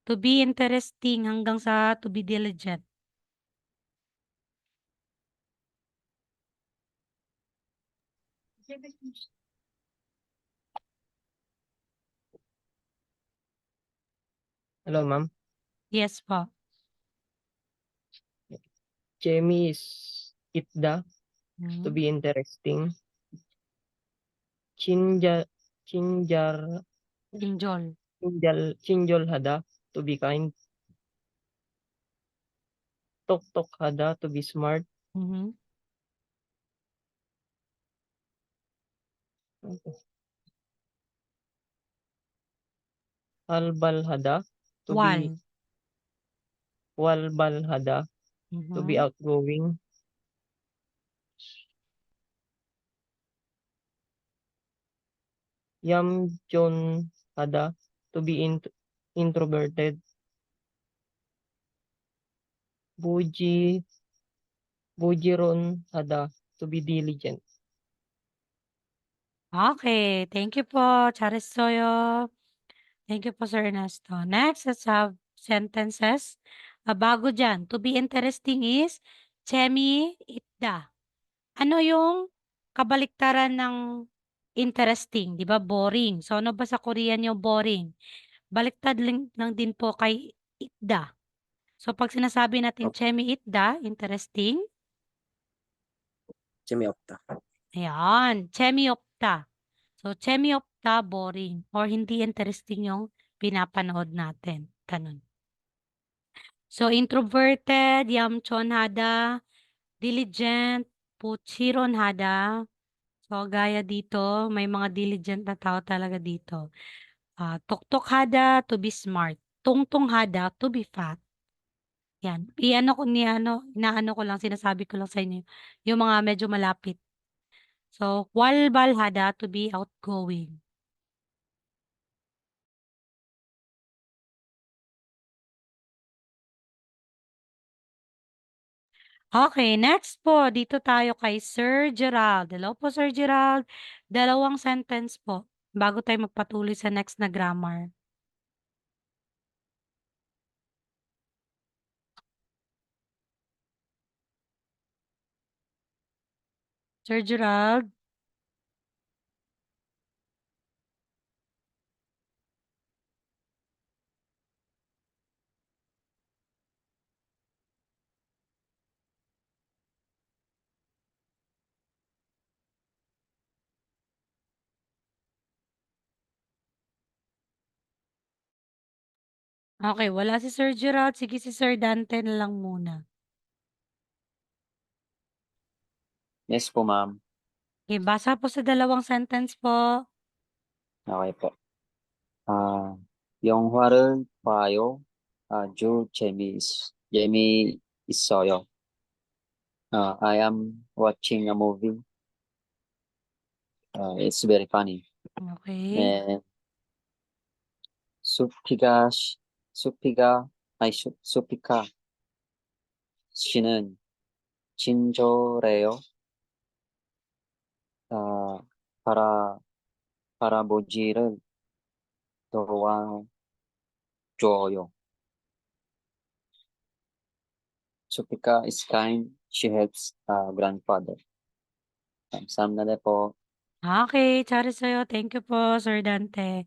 To be interesting hanggang sa to be diligent. Hello, ma'am. Yes po. Jamie is itda, to Mhm. be interesting. Enjoy. Chinjol hada, to be kind. Tok hada, to be smart. Mhm. Halbal hada, to be walbal hada, to be Mhm. outgoing. Yamjon hada, to be introverted. Bujiron hada, to be diligent. Okay, thank you po. 잘했어요. Thank you po, Sir Ernesto. Next, let's have sentences. Bago dyan, to be interesting is 재미있다. Ano yung kabaliktaran ng interesting? Di ba? Boring. So, ano ba sa Korean yung boring? Baliktad lang din po kay itda. So, pag sinasabi natin 재미있다, interesting, 재미없다. ayan, 재미없다. So, 재미없다, boring. Or hindi interesting yung pinapanood natin. Ganun. So, introverted, 얌전하다, diligent, 부지런하다. So, gaya dito, may mga diligent na tao talaga dito. Tuktukhada, to be smart. Tungtunghada, to be fat. Yan. Inaano ko lang, sinasabi ko lang sa inyo yung mga medyo malapit. So, walbalhada to be outgoing. Okay, next po, dito tayo kay Sir Gerald. Hello po, Sir Gerald. Dalawang sentence po bago tayo magpatuloy sa next na grammar. Sir Gerald. Okay, wala si Sir Gerald. Sige, si Sir Dante na lang muna. Yes po, ma'am. Okay, basa po sa dalawang sentence po. Okay po. 영화를 봐요. 아주 재미있어요. I am watching a movie. It's very funny. Okay. And 수피가 시- 수피가 수피카 씨는 친절해요. 아, 할아 할아버지를 도와줘요. 수피카 is kind. She helps grandfather. 감사합니다 po. Okay, tsara sa'yo. Thank you po, Sir Dante.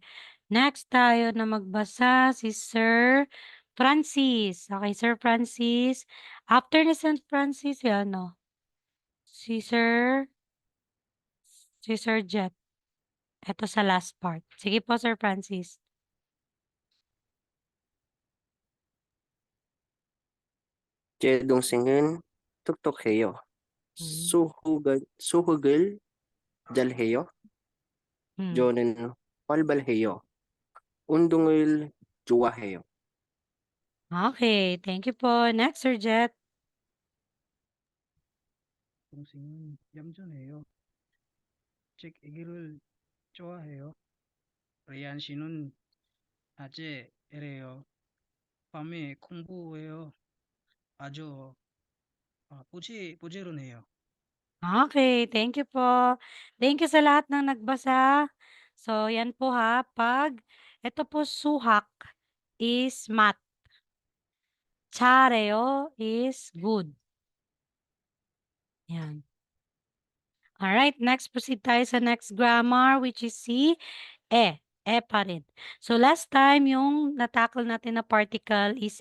Next tayo na magbasa si Sir Francis. Okay, Sir Francis. After ni Sir Francis, si Sir Jet. Ito sa last part. Sige po, Sir Francis. 제동생은 똑똑해요. Mm. 수학을 잘해요. Mm. 저는 활발해요. 운동을 좋아해요. Okay, thank you po. Next, Sir Jet. 동생은 얌전해요. 책 읽기를 좋아해요. 레이안 씨는 낮에 일해요. 밤에 공부해요. 아주 부지런해요. Okay, thank you po. Thank you sa lahat ng nagbasa. So, yan po ha. Ito po suhak is math. Chareo is good. Yan. Alright, next proceed tayo sa next grammar which is si pa rin. So last time yung natakal natin na particle is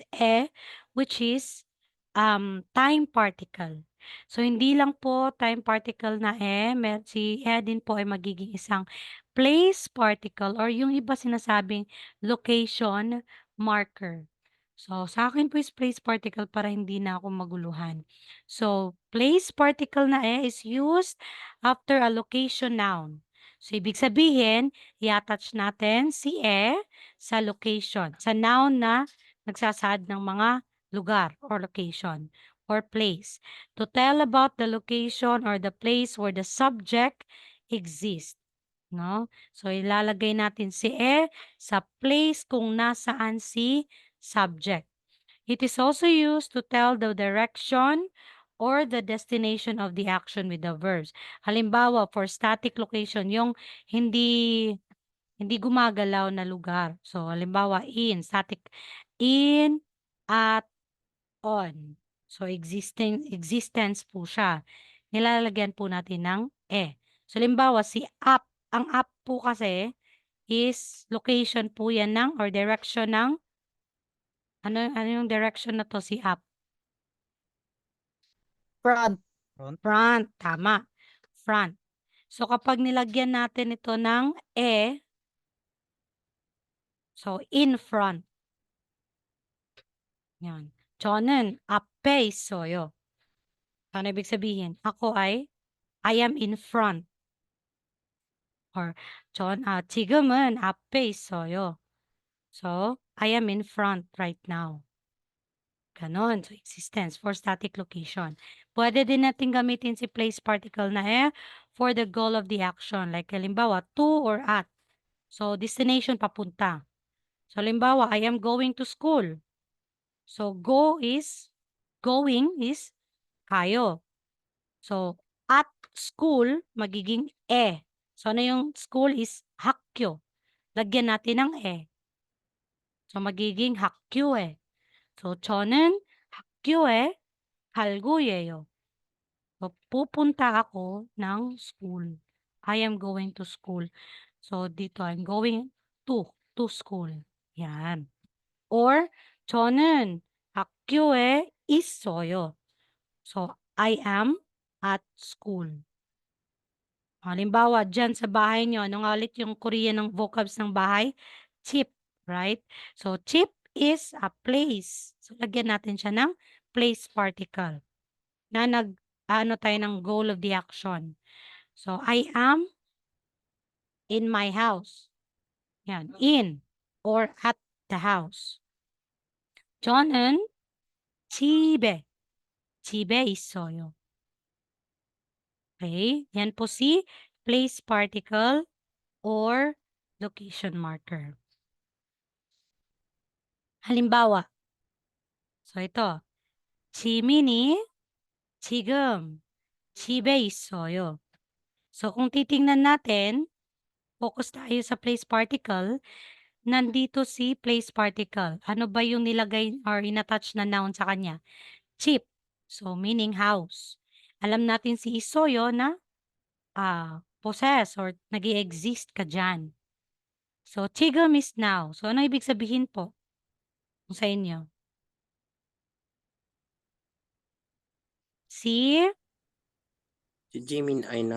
which is time particle. So hindi lang po time particle na si din po ay magiging isang place particle or yung iba sinasabing location marker. So sa akin po is place particle para hindi na ako maguluhan. So place particle na is used after a location noun. So ibig sabihin, i-attach natin si sa location, sa noun na nagsasaad ng mga lugar or location or place. To tell about the location or the place where the subject exists. No? So ilalagay natin si sa place kung nasaan si subject. It is also used to tell the direction or the destination of the action with the verbs. Halimbawa, for static location, yung hindi hindi gumagalaw na lugar. So, halimbawa, static, in, at, on. So, existence po siya. Nilalagyan po natin ng So, halimbawa, si up. Ang up po kasi is location po yan ng or direction ng ano yung direction na to si up? Front. Front. Front. Tama. Front. So, kapag nilagyan natin ito ng so, in front. Yan. 저는 앞에 있어요. Ano ibig sabihin? I am in front. Or, 지금은 앞에 있어요. So, I am in front right now. Ganon. So, existence for static location. Pwede din natin gamitin si place particle na for the goal of the action. Like, halimbawa, to or at. So, destination, papunta. So, halimbawa, I am going to school. So, going is kayo. So, at school, magiging So, ano yung school is hakyo. Lagyan natin ng So, magiging hakyo. So, 저는 학교에 갈고예요. So, pupunta ako ng school. I am going to school. So, dito, I'm going to school. Yan. Or, 저는 학교에 있어요. So, I am at school. Halimbawa, dyan sa bahay nyo, ano nga ulit yung Korean ng vocabs ng bahay? Chip, right? So, chip is a place. So, lagyan natin siya ng place particle na ano tayo ng goal of the action. So, I am in my house. Yan, in or at the house. 저는 집에 있어요. Okay, yan po si place particle or location marker. Halimbawa, so ito, 지민이 지금 집에 있어요. So, kung titingnan natin, focus tayo sa place particle, nandito si place particle. Ano ba yung nilagay or inattach na noun sa kanya? Chip. So, meaning house. Alam natin si Isoyo na possess or nag-i-exist ka dyan. So, 지금 is now. So, ano ibig sabihin po sa inyo? Si Jimin ay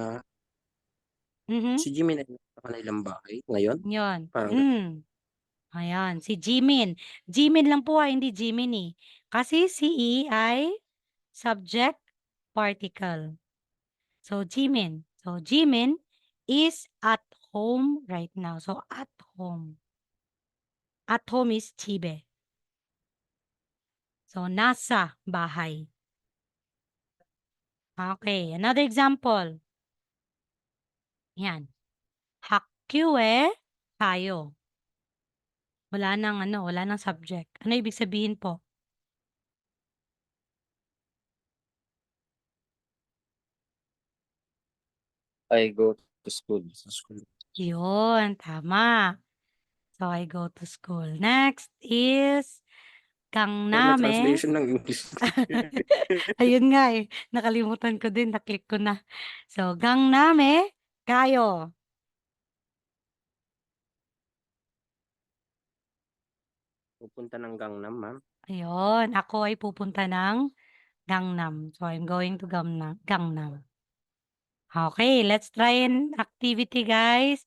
Mhm. si Jimin ay nasa kanilang bahay ngayon. Yun. Parang Ayan, si Jimin. Jimin lang po hindi Jiminy. Kasi si E ay subject particle. So, Jimin. So, Jimin is at home right now. So, at home. At home is 집에. So, nasa bahay. Okay, another example. Yan. 학교에 가요. Wala nang subject. Ano ibig sabihin po? I go to school. sa school. Yun, tama. So, I go to school. Next is May Gangnam translation ng English. Ayun nga nakalimutan ko din, na-click ko na. So, Gangnam에 가요. Pupunta ng Gangnam, ma'am. Ayun, ako ay pupunta ng Gangnam. So, I'm going to Gangnam. Okay, let's try an activity, guys.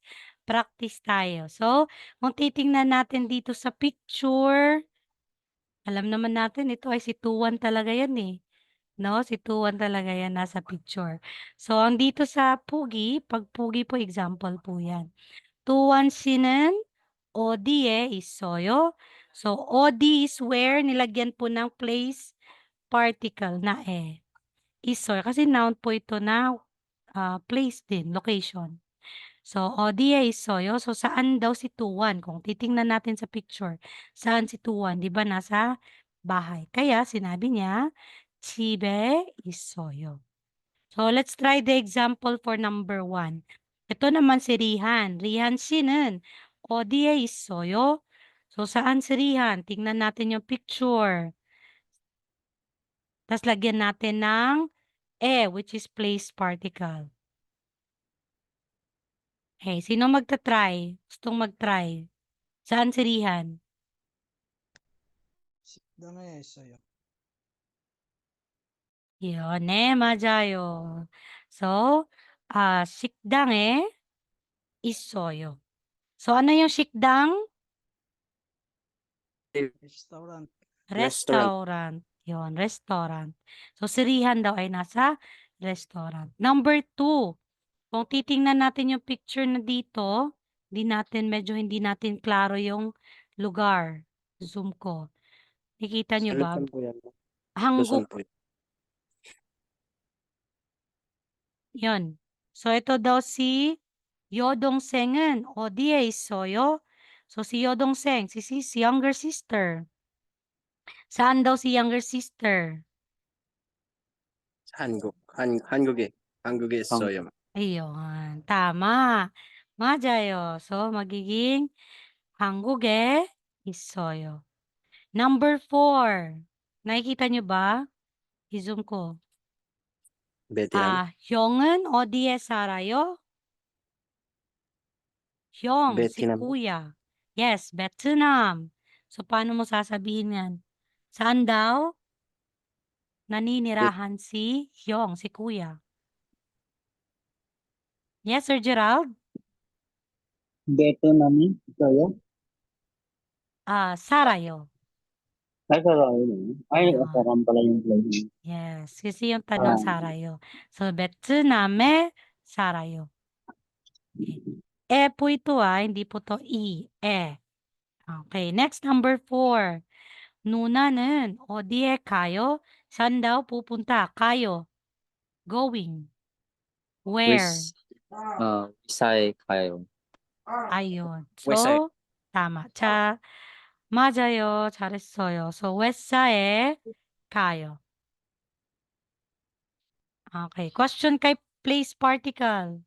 Practice tayo. So, kung titingnan natin dito sa picture, alam naman natin ito ay si Tuwan talaga yan No, si Tuwan talaga yan nasa picture. So, ang dito sa Pugi, pag Pugi po, example po yan. Tuwan 씨는 어디에 있어요? So, 어디 is where, nilagyan po ng place particle na 있어요. Kasi noun po ito na place din, location. So, 어디에 있어요? So, saan daw si Tuwan? Kung titingnan natin sa picture, saan si Tuwan? Di ba nasa bahay? Kaya sinabi niya, 집에 있어요. So, let's try the example for number 1. Ito naman si Rihan. Rihan 씨는 어디에 있어요? So, saan si Rihan? Tingnan natin yung picture. Tapos, lagyan natin ng which is place particle. Okay, sino magta-try? Gustong mag-try? Saan si Rihan? 식당에 있어요. Yun, 맞아요. So, 식당에 있어요. So, ano yung 식당? Restaurant. Restaurant. Yun, restaurant. So, si Rihan daw ay nasa restaurant. Number 2, kung titingnan natin yung picture na dito, medyo hindi natin klaro yung lugar. Zoom ko. Nakikita niyo ba? Luzon po yan. Luzon Hangguk, po yan. yun. So, ito daw si 여동생은 어디에 있어요? So, si 여동생, si younger sister. Saan daw si younger sister? 한국에 있어요. Ayun, tama. 맞아요. So, magiging 한국에 있어요. Number 4. Nakikita niyo ba? I-zoom ko. 베트남. 형은 어디에 살아요? 형, si 베트남. kuya. Yes, Vietnam. So, paano mo sasabihin yan? Saan daw naninirahan si Hyong, si kuya? Yes, Sir Gerald? Vietnamese 있어요? Sarayo. Ay, sarili. Ay, Ayun. sarang pala yung place. Yes, kasi yung tanong Sarayo. So, Vietnam에 살아요. Po ito hindi po to I, Okay, next number 4. 누나는 어디에 가요? Saan daw pupunta? Kayo. Going. Where? Visay kayo. Ayun. West side. So, tama. 맞아요. 잘했어요. So, west사에 가요. Okay. Question kay place particle.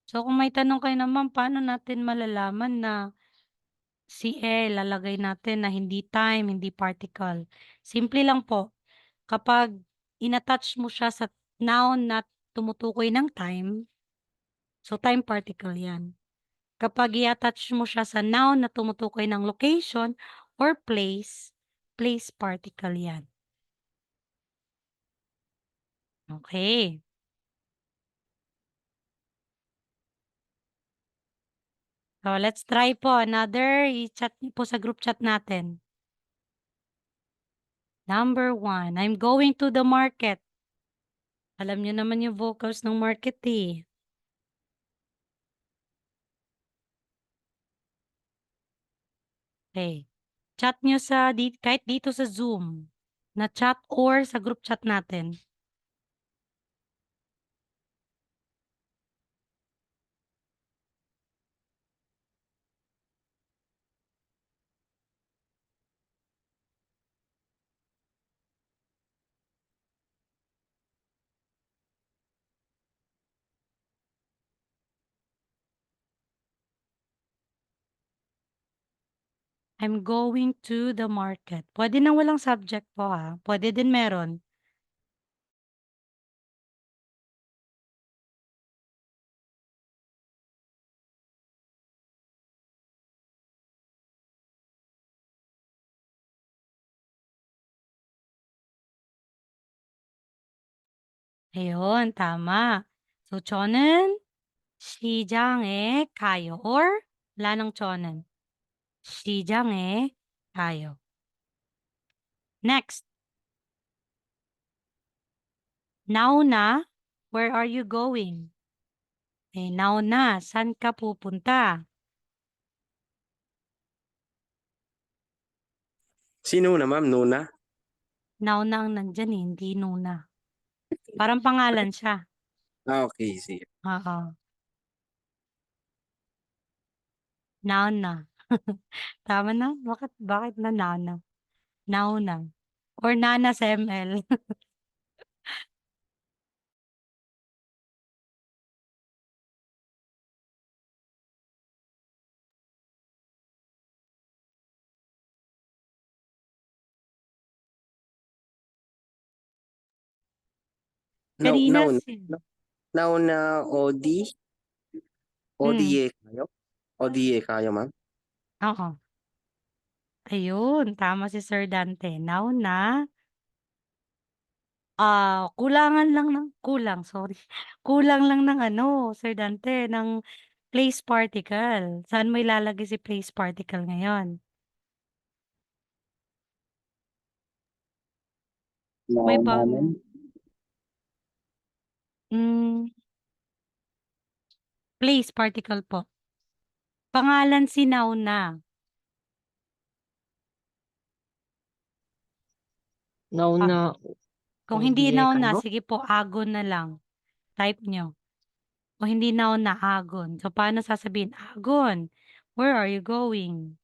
So, kung may tanong kayo naman, paano natin malalaman na si lalagay natin na hindi time, hindi particle? Simple lang po. Kapag inattach mo siya sa noun na tumutukoy ng time, so time particle yan. Kapag i-attach mo siya sa noun na tumutukoy ng location or place, place particle yan. Okay. So, let's try po another. I-chat niyo po sa group chat natin. Number 1, I'm going to the market. Alam niyo naman yung vocals ng market eh. Okay. Chat niyo kahit dito sa Zoom. Na chat or sa group chat natin. I'm going to the market. Pwede nang walang subject po Pwede din meron. Ayun, tama. So, 저는 시장에 가요. Or, wala nang 저는. 시장에 가요. Next. 나오나, where are you going? 나오나, saan ka pupunta? Sino na ma'am? Nuna? Nauna ang nandyan hindi nuna. Parang pangalan siya. Okay, sige. Oo. Nauna. Tama na? Bakit na nauna? Nauna. Or nana sa ML. Kanina Nauna ODA kayo? ODA kayo ma'am? Oo. Ayun, tama si Sir Dante. Nauna. Sorry. Kulang lang ng Sir Dante, ng place particle. Saan mo ilalagay si place particle ngayon? May Naunanan. Place particle po. Pangalan si Nauna. Nauna, Kung hindi ODA nauna, kayo? sige po, agon na lang. Type nyo. Kung hindi nauna, agon. So, paano sasabihin? Agon, where are you going?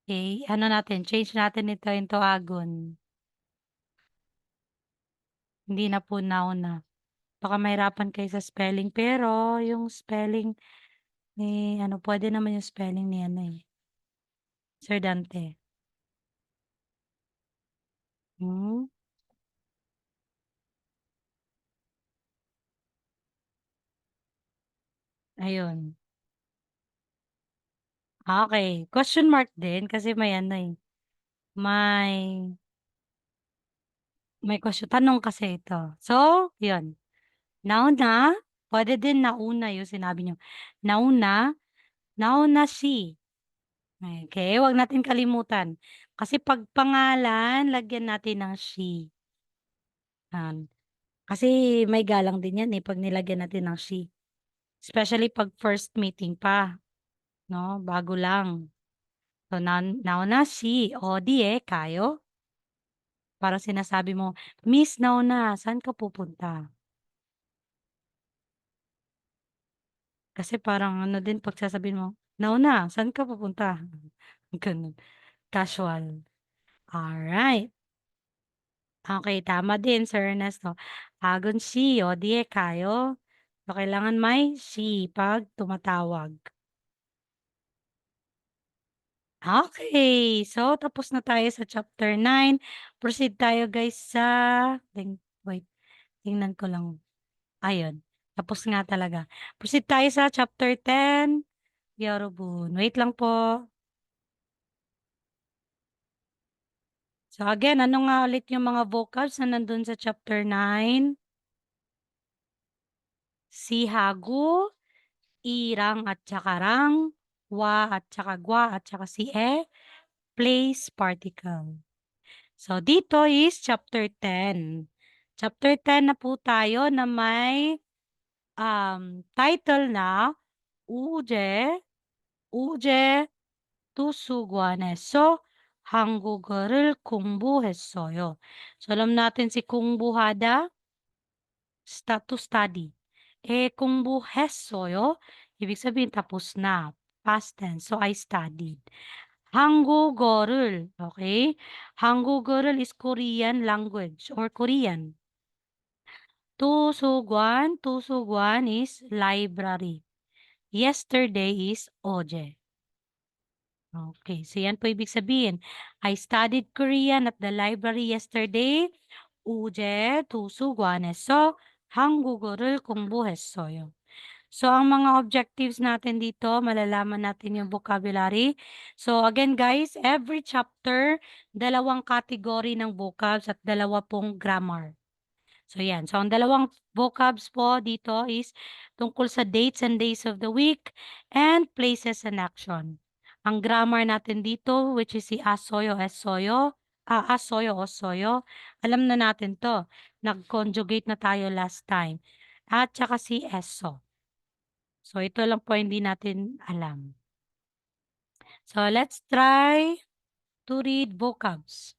Okay, ano natin? Change natin ito into agon. Hindi na po nauna. Baka mahirapan kayo sa spelling. Pero, yung spelling ni, pwede naman yung spelling ni, Sir Dante. Hmm? Ayun. Okay. Question mark din kasi may may question. Tanong kasi ito. So, yun. Nauna, pwede din nauna yung sinabi nyo. Nauna si. Okay, wag natin kalimutan. Kasi pag pangalan, lagyan natin ng she. Yan. Kasi may galang din yan pag nilagyan natin ng she. Especially pag first meeting pa. No? Bago lang. So, nauna si. O di kayo. Parang sinasabi mo, Miss, nauna, saan ka pupunta? Kasi parang din pag sasabihin mo, nauna, saan ka pupunta? Ganun. Casual. Alright. Okay, tama din, Sir Ernesto. Agon si, o di kayo. So, kailangan may si pag tumatawag. Okay, so tapos na tayo sa chapter 9. Proceed tayo guys sa, wait, tingnan ko lang. Ayun, tapos nga talaga. Proceed tayo sa chapter 10. Yorobun. Wait lang po. So again, ano nga ulit yung mga vocals na nandun sa chapter 9? Si hagu, irang at saka rang, wa at saka gwa at saka si place particle. So dito is chapter 10. Chapter 10 na po tayo na may title na uje 투수관에서 한국어를 공부했어요. So, alam natin si 공부하다, to study. 공부했어요, ibig sabihin tapos na, past tense. So, I studied. 한국어를, okay? 한국어를 is Korean language or Korean. 투수관 is library. Yesterday is 어제. Okay, so yan po ibig sabihin. I studied Korean at the library yesterday. 우제 도서관에서 한국어를 공부했어요. So, ang mga objectives natin dito, malalaman natin yung vocabulary. So, again guys, every chapter, dalawang category ng vocabs at dalawa pong grammar. So, yan. So, ang dalawang vocabs po dito is tungkol sa dates and days of the week and places and action. Ang grammar natin dito, which is si asoyo, esoyo, asoyo, osoyo, alam na natin to. Nag-conjugate na tayo last time. At saka si eso. So, ito lang po hindi natin alam. So, let's try to read vocabs.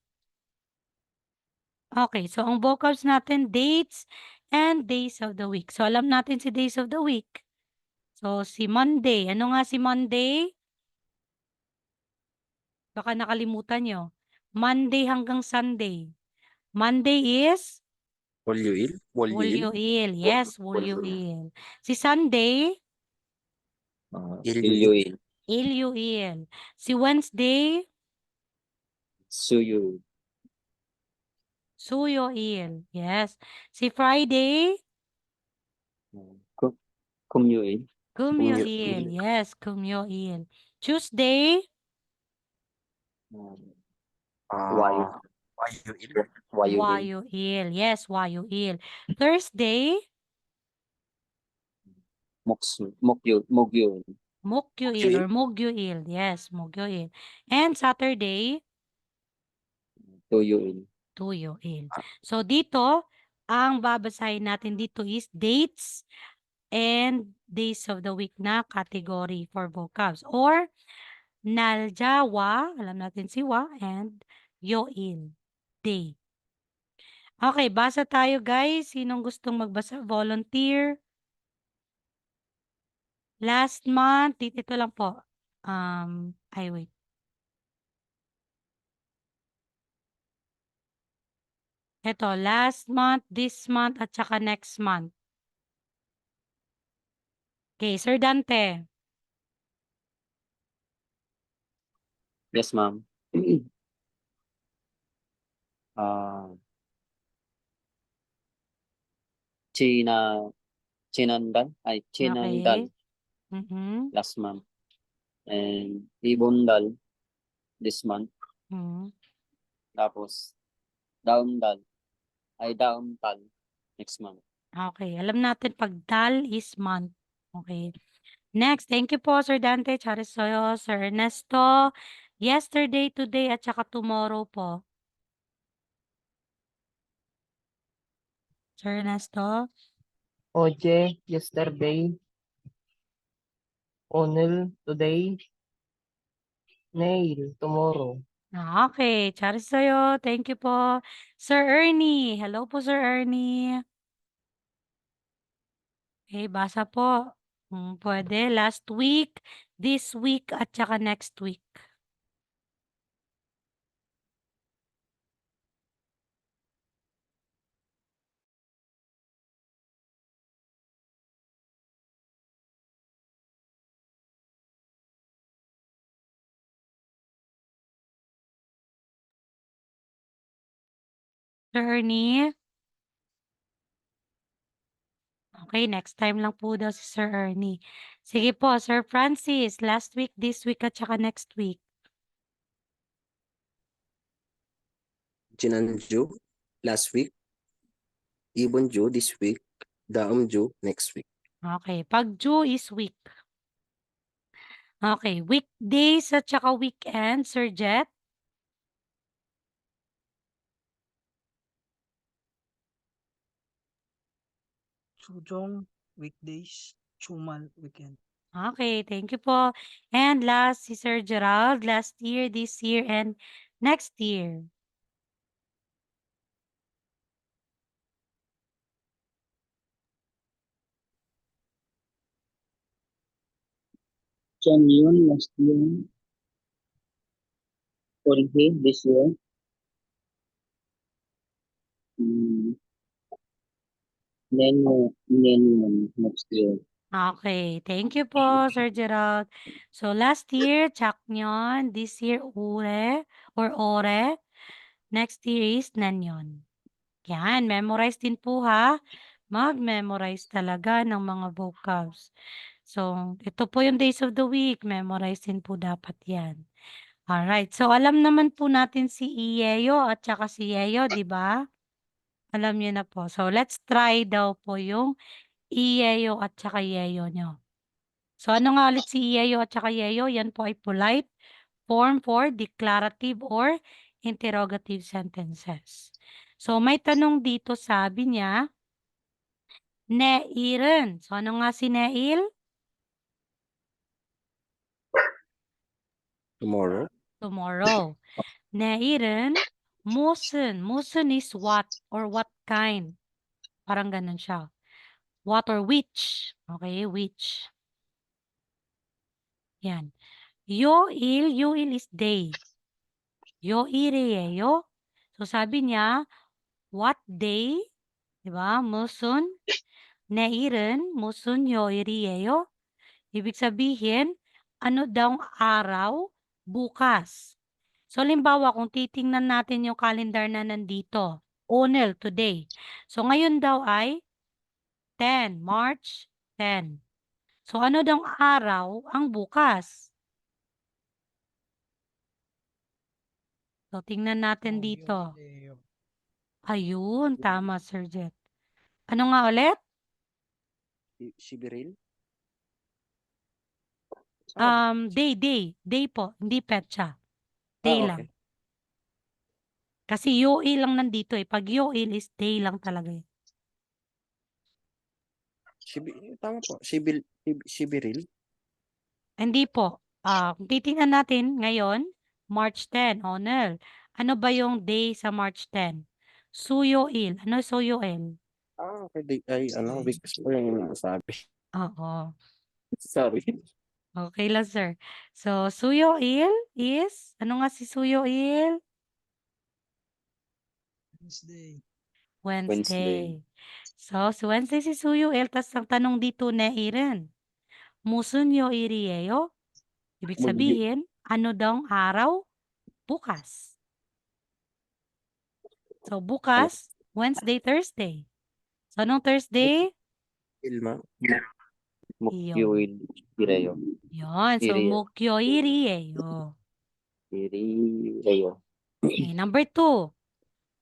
Okay, so ang vocabs natin, dates and days of the week. So, alam natin si days of the week. So, si Monday. Ano nga si Monday? Baka nakalimutan nyo. Monday hanggang Sunday. Monday is? Walyuil? Walyuil? Wolyoil. Yes, Wolyoil. Si Sunday? Ilyuin. Ilyuil. Si Wednesday? Suyu. Suyoil. Yes. Si Friday? Kumyuin. Kumyoil. Yes, Kumyoil. Tuesday? Wayu. Walyuil? Wayuin. Wayuil. Yes, Wayuil. Thursday? Mokyun. Mokyuil or Mogyuil. Yes, Mogyuil. And Saturday? Tuyuin. Tuyuil. So dito, ang babasahin natin dito is dates and days of the week na category for vocabs. Or Naljawa, alam natin si Wa, and Yoil, day. Okay, basa tayo guys. Sinong gustong magbasa? Volunteer. Last month, ito lang po. Wait. Ito, last month, this month, at saka next month. Okay, Sir Dante. Yes, ma'am. Uh, China, Chinandal, Okay. Chinandal Mhm. last month. And Ibundal this month. Mhm. Tapos, Dauntal next month. Okay, alam natin pag dal is month. Okay. Next, thank you po Sir Dante, Charisoyo, Sir Ernesto. Yesterday, today, at saka tomorrow po. Sir Ernesto. Oje, yesterday. Onel, today. Nail, tomorrow. Okay, Charisoyo, thank you po. Sir Ernie, hello po Sir Ernie. Okay, basa po. Pwede, last week, this week, at saka next week. Sir Ernie. Okay, next time lang po daw si Sir Ernie. Sige po, Sir Francis, last week, this week, at saka next week. Jinanju last week, Ibonju this week, Daumju next week. Okay, pag Ju is week. Okay, weekdays at saka weekend, Sir Jet. Sujong, weekdays. Chumal, weekend. Okay, thank you po. And last, si Sir Gerald, last year, this year, and next year. Changyun last year. Jorge this year. Nenyon next year. Okay, thank you po, Sir Gerald. So, last year, Chaknyon. This year, Ure or Ore. Next year is Nanyon. Yan, memorize din po ha. Mag-memorize talaga ng mga vocabs. So, ito po yung days of the week. Memorize din po dapat yan. Alright, so alam naman po natin si Iyeyo at saka si Yeyo, di ba? Alam niyo na po. So, let's try daw po yung Iyeyo at saka Yeyo nyo. So, ano nga ulit si Iyeyo at saka Yeyo? Yan po ay polite form for declarative or interrogative sentences. So, may tanong dito, sabi niya, Neiren. So, ano nga si Neil? Tomorrow, Tomorrow. Neiren, musen. Musen is what or what kind. Parang ganun siya. What or which. Okay, which. Yan. Yoil is day. Yoireyeyo. So, sabi niya, what day? Diba? Musun. Neiren, musun yoiriyeyo. Ibig sabihin, ano daw araw? Bukas. So, limbawa, kung titingnan natin yung calendar na nandito, Onel, today. So, ngayon daw ay 10, March 10. So, ano daw araw ang bukas? So, tingnan natin dito. Yoileo. Ayun, tama, Sir Jet. Ano nga ulit? Shibiril. Saan ba? Day po, hindi petsa. Day Ah, lang. okay. Kasi yoil lang nandito eh. Pag yoil is day lang talaga eh. Tama po. Sibril. Hindi po. Kung titingnan natin ngayon, March 10, Onel. Ano ba yung day sa March 10? Suyo-il. Ano suyo-il? Okay. Weeks po yung nasabi. Oo. Sorry. Okay lang, sir. So, suyo-il is, ano nga si suyo-il? Wednesday. Wednesday. So, si Wednesday si suyo-il. Tapos ang tanong dito na irin. Musun yo irieyo? Ibig Mundi. sabihin, ano daw ang araw? Bukas. So, bukas, Wednesday, Thursday. So, anong Thursday? Ilma. Mukyo Iyon. Irayo. Yun. So, Iriyo. mukyo irieyo. Irayo. Okay, number 2.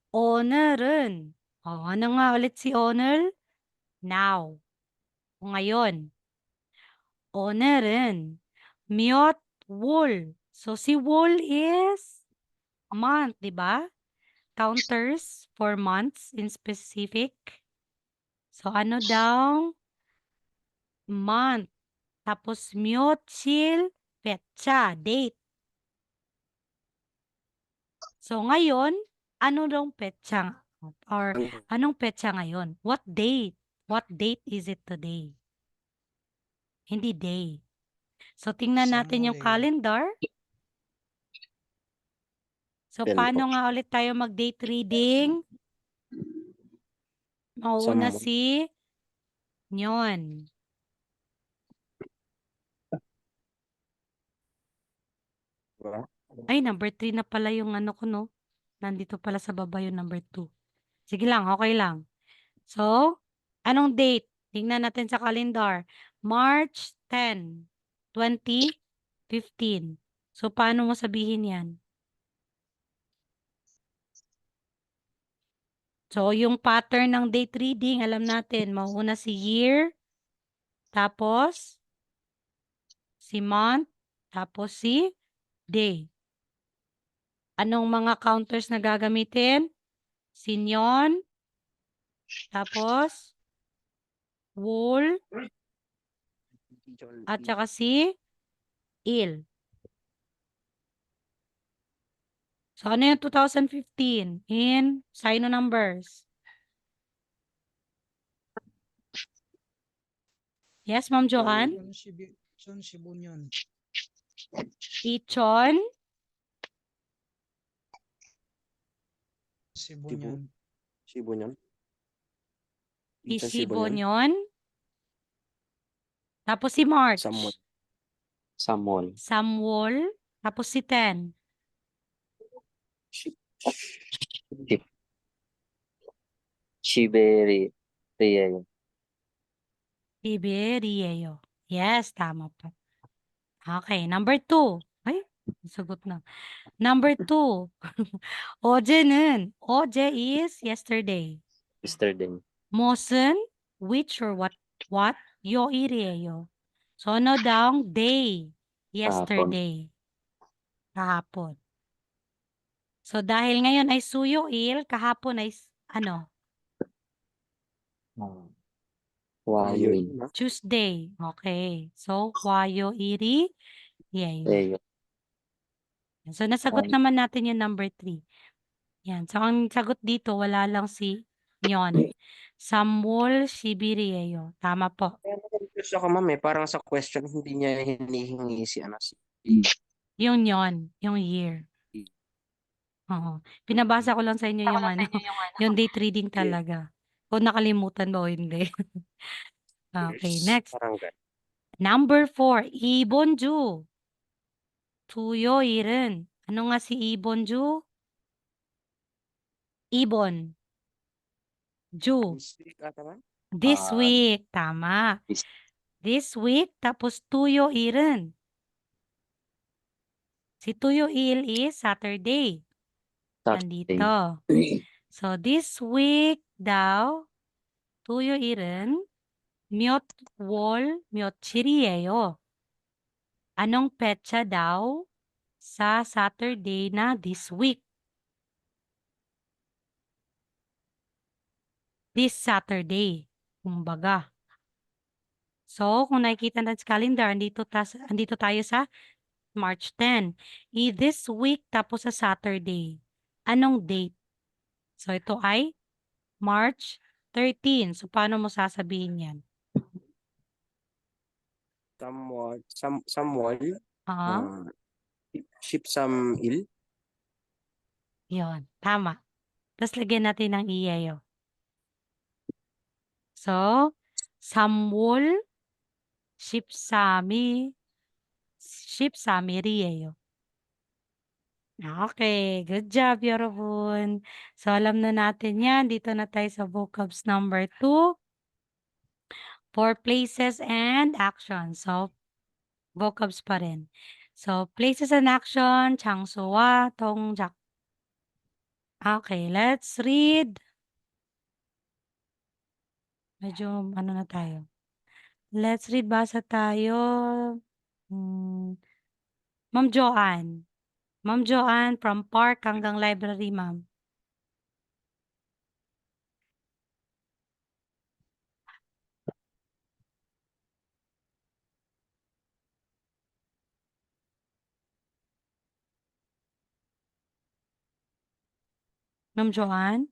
오늘은. Ano nga ulit si 오늘? Now. O ngayon. 오늘은 몇 월. So, si 월 is month, di ba? Counters for months in specific. So, ano daw? Month. Tapos, 며칠, petsa, date. So, ngayon, ano daw petsa? Or, anong petsa ngayon? What date? What date is it today? Hindi day. So, tingnan natin yung Samuel. calendar. So, Yan paano po. nga ulit tayo mag-date reading? Mauuna Samuel. si Nyon. Diba? Ay, number 3 na pala yung ano ko, no? Nandito pala sa baba yung number 2. Sige lang, okay lang. So, anong date? Tingnan natin sa calendar. March 10, 2015. So, paano mo sabihin yan? So, yung pattern ng date reading, alam natin, mauuna si year, tapos si month, tapos si day. Anong mga counters na gagamitin? Sinyon, tapos wol, at saka si il. So, ano yung 2015 in Sino numbers? Yes, Ma'am Joanne? Son Sibunyon. Ichon, Sibunyon. Sibunyon. Isibonyon, tapos si March. Samuel. Samol. Samwol, tapos si Ten. Shiberi. Riyayo. Tiberieo. Yes, tama po. Okay, number 2. Ay, sagot na. Number 2. 어제는, 어제 is yesterday. Yesterday. 무슨, which or what, 요일이에요. So, ano daw? Day. Yesterday. Kahapon. So, dahil ngayon ay suyoil, kahapon ay ano? Wayoin. Tuesday. Okay. So, 화요일이 예요. Riyayo. So, nasagot Ay. naman natin yung number 3. Yan. So, ang sagot dito, wala lang si Nyon. Samuel Sibirieyo. Tama po. Confused ako, ma'am, parang sa question, hindi niya hinihingi si Yung Nyon. Yung year. Oo. Pinabasa ko lang sa inyo yung ano, yung date reading talaga. Kung nakalimutan ba o hindi. Okay, next. Parang ganun. Number 4, 이번주. 토요일은. Ano nga si 이번주? 이번. 주. This week ata ba? This Ah, week. Tama. this- This week. Tapos 토요일은. Si 토요일 is Saturday. Saturday. Nandito. So, this week daw, 토요일은 몇 월 며칠이에요? Anong petsa daw sa Saturday na this week? This Saturday. Kumbaga. So, kung nakikita natin sa calendar, andito tayo sa March 10. This week tapos sa Saturday. Anong date? So, ito ay March 13. So, paano mo sasabihin yan? Someone Ah, uh, ship some ill. yun. Tama. Tapos lagyan natin ng iyayo. So, samwol, ship sami riyeyo. Okay, good job, Yorobun. So, alam na natin yan. Dito na tayo sa vocabs number 2 for places and actions. So, vocabs pa rin. So, places and action, 장소와 동작. Okay, let's read. Medyo ano na tayo. Let's read, basa tayo. Ma'am Joanne. Ma'am Joanne, from park hanggang library, ma'am. Ma'am Joanne?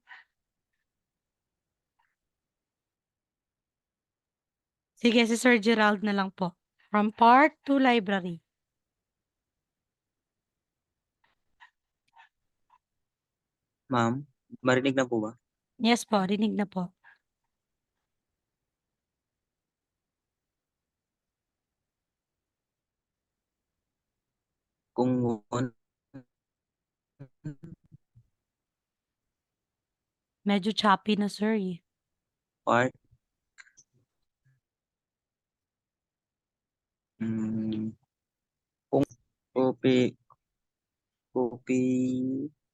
Sige, si Sir Gerald na lang po. From park to library. Ma'am, marinig na po ba? Yes po, rinig na po. Kung Medyo choppy na, sir. part, kung kopi, kopi,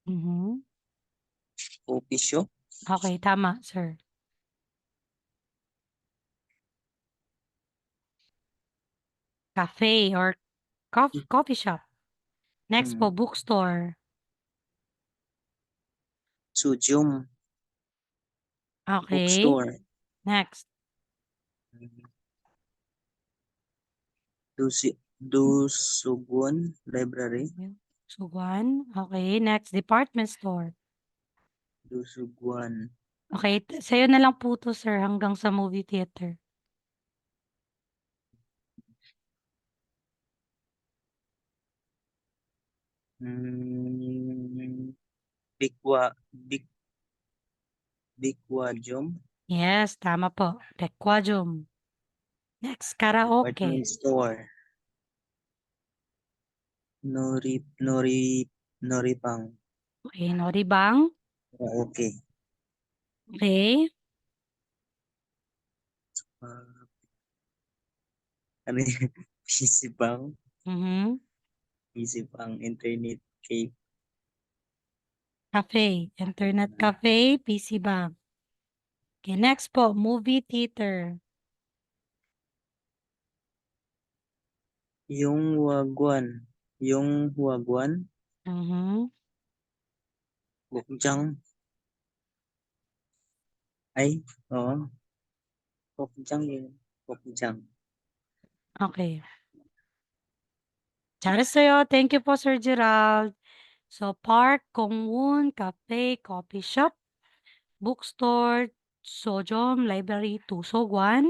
Mhm. kopi shop, Okay, tama, sir. Cafe or coffee shop. Next po, bookstore. Sujum, Okay. bookstore, Next. Dusugun, library, Suguan. Okay, next. Department store. Dusuguan, Okay, sa'yo na lang po to, sir, hanggang sa movie theater. Bigwa, Bigwajum, Yes, tama po. Pekwajum. Next, karaoke. department store, Noripang, Okay, Noribang. okay. Okay. Ano yun? PC Bang, Mhm. PC Bang, Internet Cafe, Cafe. Internet cafe, PC bank. Okay, next po, movie theater. yung Wagwan, Mhm. Bukjang, ay, oo, Bukjang yun, Bukjang. Okay. 잘했어요. Thank you po, Sir Gerald. So, park, 공원, cafe, coffee shop, bookstore, 서점, library, 도서관,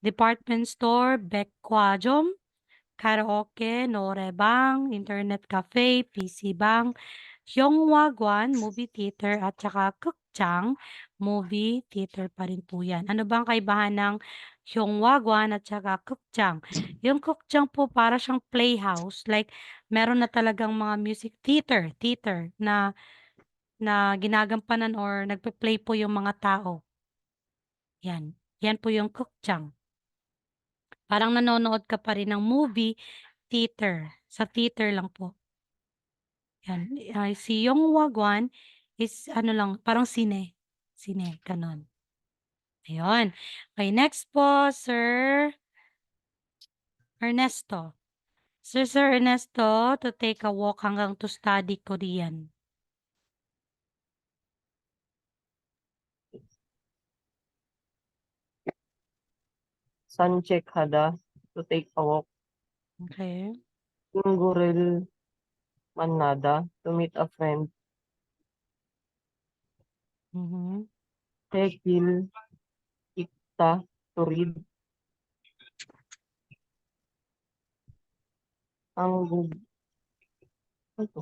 department store, 백화점, karaoke, 노래방, internet cafe, PC방, 영화관, movie theater, at saka 극장, movie theater pa rin po yan. Ano bang kaibahan ng 영화관 at saka 극장? Yung 극장 po para siyang playhouse, like meron na talagang mga music theater na ginagampanan or nagpe-play po yung mga tao. Yan. Yan po yung 극장. Parang nanonood ka pa rin ng movie theater. Sa theater lang po. Yan. Si Yonghwa is ano lang, parang sine. Sine, ganon. Ayun. Okay, next po, Sir Ernesto. Sir Ernesto, to take a walk hanggang to study Korean. 산책하다, to take a walk. Okay. 친구를 만나다, to meet a friend. Mhm. 책을 읽다, to read. 한국, ano to?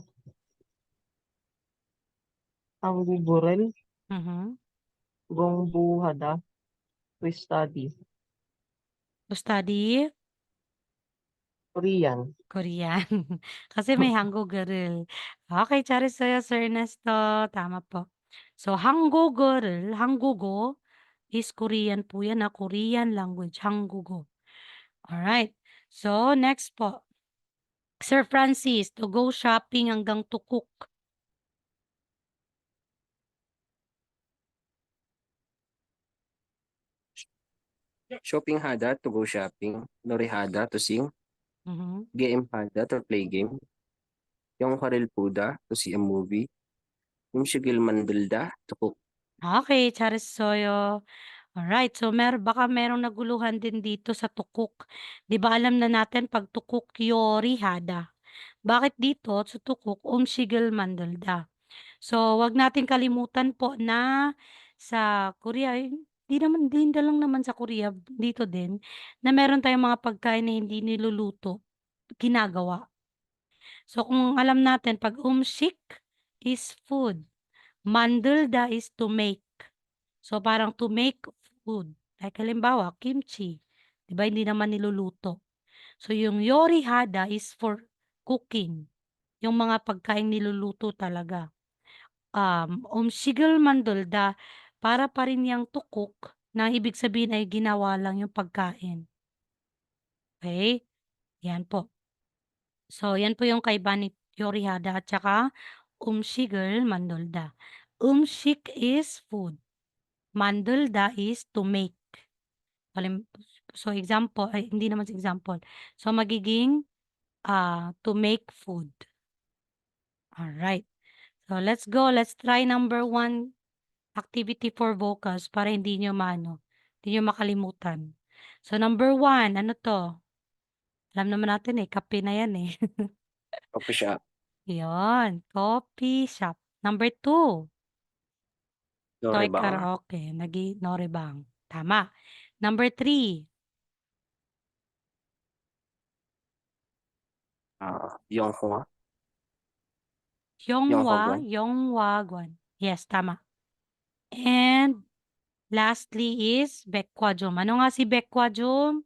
한국어를 Mhm. 공부하다, to study. To study Korean. Korean. Kasi may 한국어를. Okay, 잘했어요, Sir Ernesto. Tama po. So, 한국어 is Korean po yan, Korean language, 한국어. Alright. So, next po. Sir Francis, to go shopping hanggang to cook. Shopping hada to go shopping. Norihada to sing. Mhm. Game hada to play game. Yung haril puda to see a movie. Yung shigil mandilda to cook. Okay, 잘했어요. Alright, so baka merong naguluhan din dito sa tukok. 'Di ba alam na natin pag tukok yori hada. Bakit dito sa tukok umsigel mandalda? So, wag nating kalimutan po na sa Korea, di lang naman sa Korea, dito din, na meron tayong mga pagkain na hindi niluluto, ginagawa. So, kung alam natin, pag umsik is food, mandalda is to make. So, parang to make food. Like halimbawa, kimchi. 'Di ba hindi naman niluluto. So, yung yorihada is for cooking. Yung mga pagkain niluluto talaga. Umsigel mandolda, para pa rin yang to cook, na ibig sabihin ay ginawa lang yung pagkain. Okay? Yan po. So, yan po yung kaibahan ni yorihada at saka umsigel mandolda. Umsik is food. Mandolda is to make. Halim so example ay hindi naman sa example. So magiging, to make food. Alright. So let's go. Let's try number 1 activity for vocals para hindi niyo hindi niyo makalimutan. So number 1, ano 'to? Alam naman natin, eh, kape na 'yan, eh. Coffee shop. 'Yon, coffee shop. Number 2, toy Norebang. karaoke, norebang. Tama. Number 3, Yonghua. Yonghwa, Yonghwa-gwan. Yonghwa-gwan. Yes, tama. And lastly is 백화점. Ano nga si 백화점?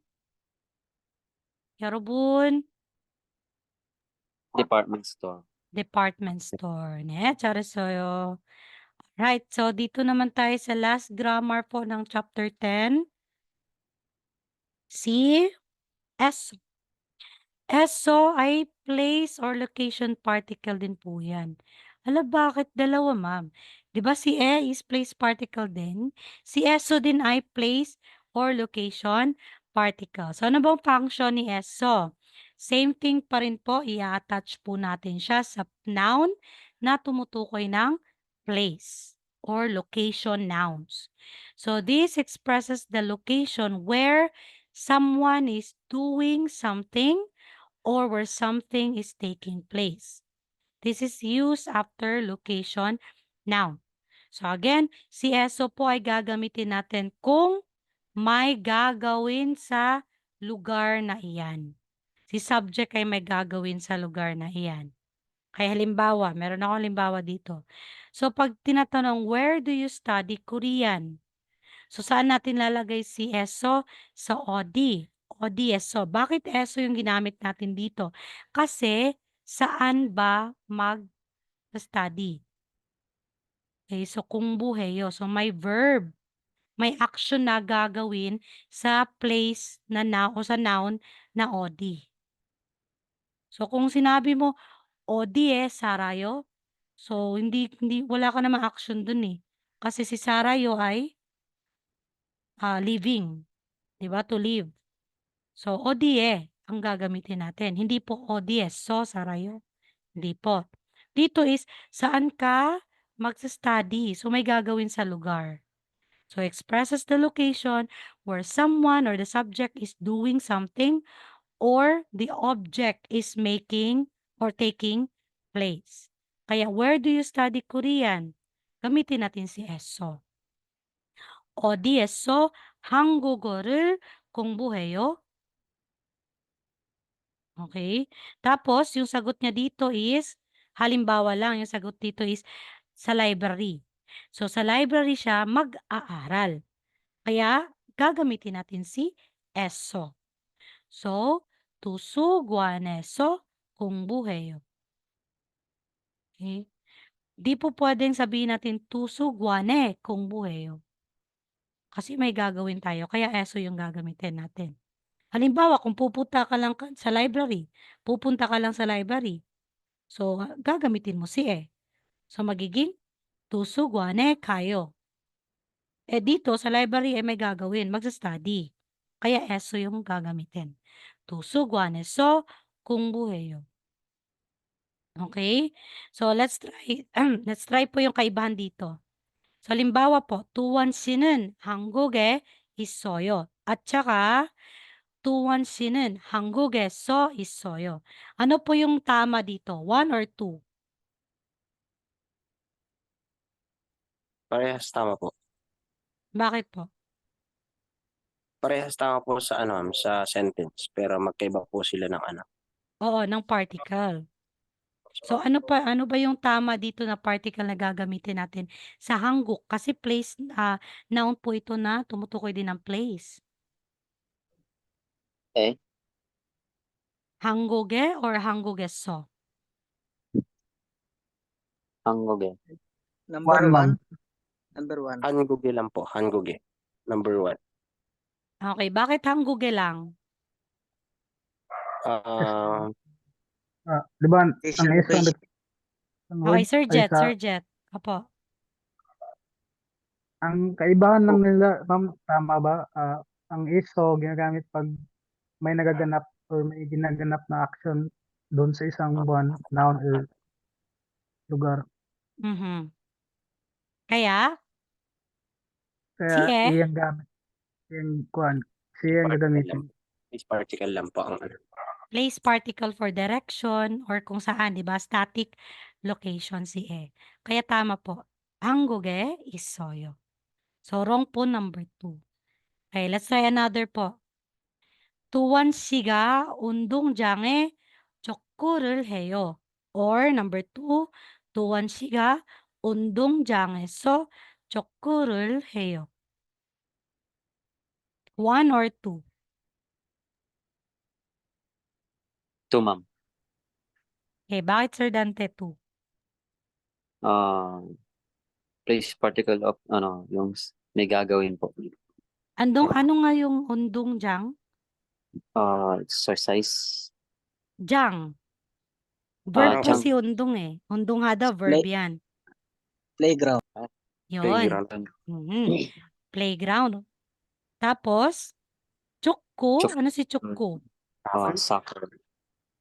여러분, Department store. department store. 네, 잘했어요. Right, so dito naman tayo sa last grammar po ng chapter 10. Si S. So ay place or location particle din po yan. Hala, bakit dalawa, ma'am? 'Di ba si is place particle din? Si eso din ay place or location particle. So, ano bang function ni eso? Same thing pa rin po, i-attach po natin siya sa noun na tumutukoy ng place or location nouns. So, this expresses the location where someone is doing something or where something is taking place. This is used after location noun. So again, si eso po ay gagamitin natin kung may gagawin sa lugar na iyan. Si subject ay may gagawin sa lugar na iyan. Kaya halimbawa, meron akong halimbawa dito. So pag tinatanong, where do you study Korean? So, saan natin lalagay si eso? Sa OD. OD, eso. Bakit eso yung ginamit natin dito? Kasi, saan ba mag-study? Okay, so kung buheyo. So, may verb. May action na gagawin sa place na noun o sa noun na OD. So, kung sinabi mo, OD Sarayo. So, wala ka namang action dun eh. Kasi si Sarayo ay living. 'Di ba? To live. So, ODE ang gagamitin natin. Hindi po ODS, so sarayo. Hindi po. Dito is, saan ka magsa-study? So, may gagawin sa lugar. So, expresses the location where someone or the subject is doing something or the object is making or taking place. Kaya, where do you study Korean? Gamitin natin si eso. 어디에서 한국어를 공부해요? Okay? Tapos, yung sagot niya dito is, halimbawa lang, yung sagot dito is sa library. So, sa library siya mag-aaral. Kaya, gagamitin natin si eso. So, 투수관에서 공부해요. Okay? Di po pwedeng sabihin natin 투수관에 공부해요. Kasi may gagawin tayo, kaya eso yung gagamitin natin. Halimbawa, kung pupunta ka lang sa library, pupunta ka lang sa library. So, gagamitin mo si e. So, magiging 투수관에 가요. Eh dito sa library may gagawin, magsa-study. Kaya eso yung gagamitin. 투수관에서 공부해요. Okay? So, let's try let's try po yung kaibahan dito. So, halimbawa po, 투원 씨는 한국에 있어요. At saka, 투원 씨는 한국에서 있어요. Ano po yung tama dito? 1 or 2? Parehas tama po. Bakit po? Parehas tama po sa sa sentence, pero magkaiba po sila ng Oo, ng particle. So, ano ba yung tama dito na particle na gagamitin natin sa hangguk? Kasi place, noun po ito na tumutukoy din ng place. Eh, 한국에 or 한국에서? 한국에. Number One, ma'am. one. Number one. Hanguge lang po, hanguge. Number 1. Okay, bakit 한국에 lang? Di ba, ang Asian eso base. ang Okay, word Sir ay Jet, sa, Sir Jet. Opo. ang kaibahan lang nila, ma'am, tama ba? Ang eso ginagamit pag may nagaganap or may ginaganap na action doon sa isang buwan, noun or lugar. Mhm. Kaya, Kaya si e, iyang gamit, iyang kuan, siya ang gagamitin. Is particle lang po ang place particle for direction or kung saan, di ba? Static location si e. Kaya tama po. 한국에 있어요. So, wrong po number 2. Okay, let's try another po. 투원 씨가 운동장에 족구를 해요. Or number 2, 투원 씨가 운동장에서 족구를 해요. 1 or 2? 2, ma'am. Okay, bakit Sir Dante 2? Place particle of, yung may gagawin po. Ano nga yung undongjang? Exercise. Jang. Verb po Jang. si undong eh. Undong hada, verb yan. Playground. Yun. playground. Playground. Tapos, chukko. Chuk- Ano si chukko? Soccer.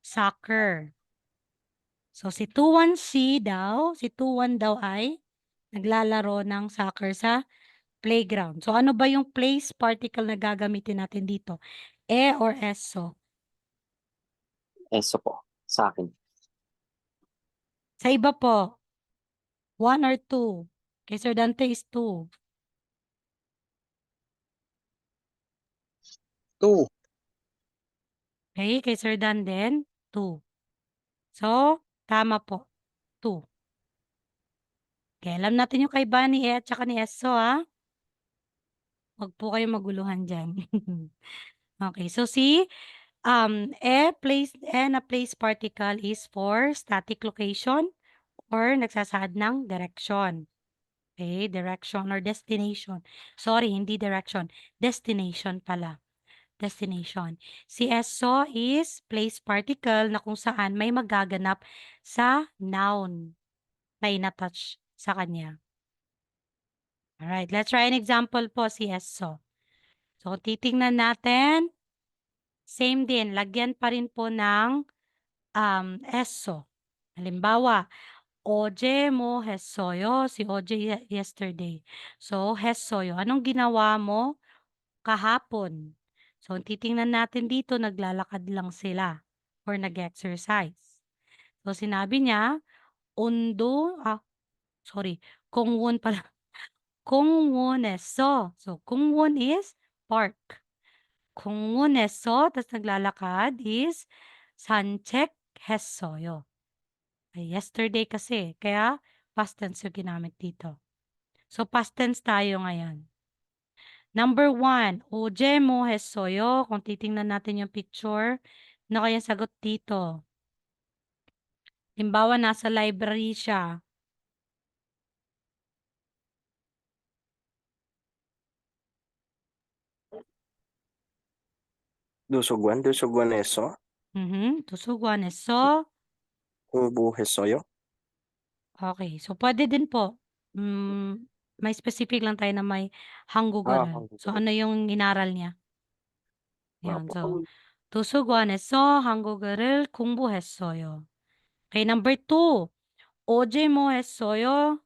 Soccer. So, si Tuwan si Tuwan daw ay naglalaro ng soccer sa playground. So, ano ba yung place particle na gagamitin natin dito? E or eso? Eso po. Sa akin. Sa iba po, 1 or 2? Kay Sir Dante is 2. 2. Okay, kay Sir Dan din, 2. So, tama po, 2. Okay, alam natin yung kaibahan ni E at saka ni Eso, ha? Huwag po kayong maguluhan dyan. Okay, so see, na place particle is for static location or nagsasaad ng direction. Okay, direction or destination. Sorry, hindi direction. Destination pala. Destination. Si eso is place particle na kung saan may magaganap sa noun na inatouch sa kanya. Alright, let's try an example po si eso. So, titingnan natin. Same din, lagyan pa rin po ng eso. Halimbawa, 어제 뭐 했어요? Si 어제 yesterday. So, 했어요. Anong ginawa mo? kahapon. So, titingnan natin dito, naglalakad lang sila or nag-exercise. So, sinabi niya, sorry, 공원 pala. 공원에서. So, 공원 is park. 공원에서, tas naglalakad is 산책했어요. Yesterday kasi, kaya past tense yung ginamit dito. So, past tense tayo ngayon. Number 1, 어제 뭐 했어요? Kung titingnan natin yung picture, ano kaya sagot dito? Halimbawa, nasa library siya. 도서관에서 도서관에서. 공부했어요. Okay, so pwede din po. May specific lang tayo na may 한국어를. So, ano yung inaral niya? Yan, so, 도서관에서 한국어를 공부했어요. Okay, number 2. 어제 뭐 했어요?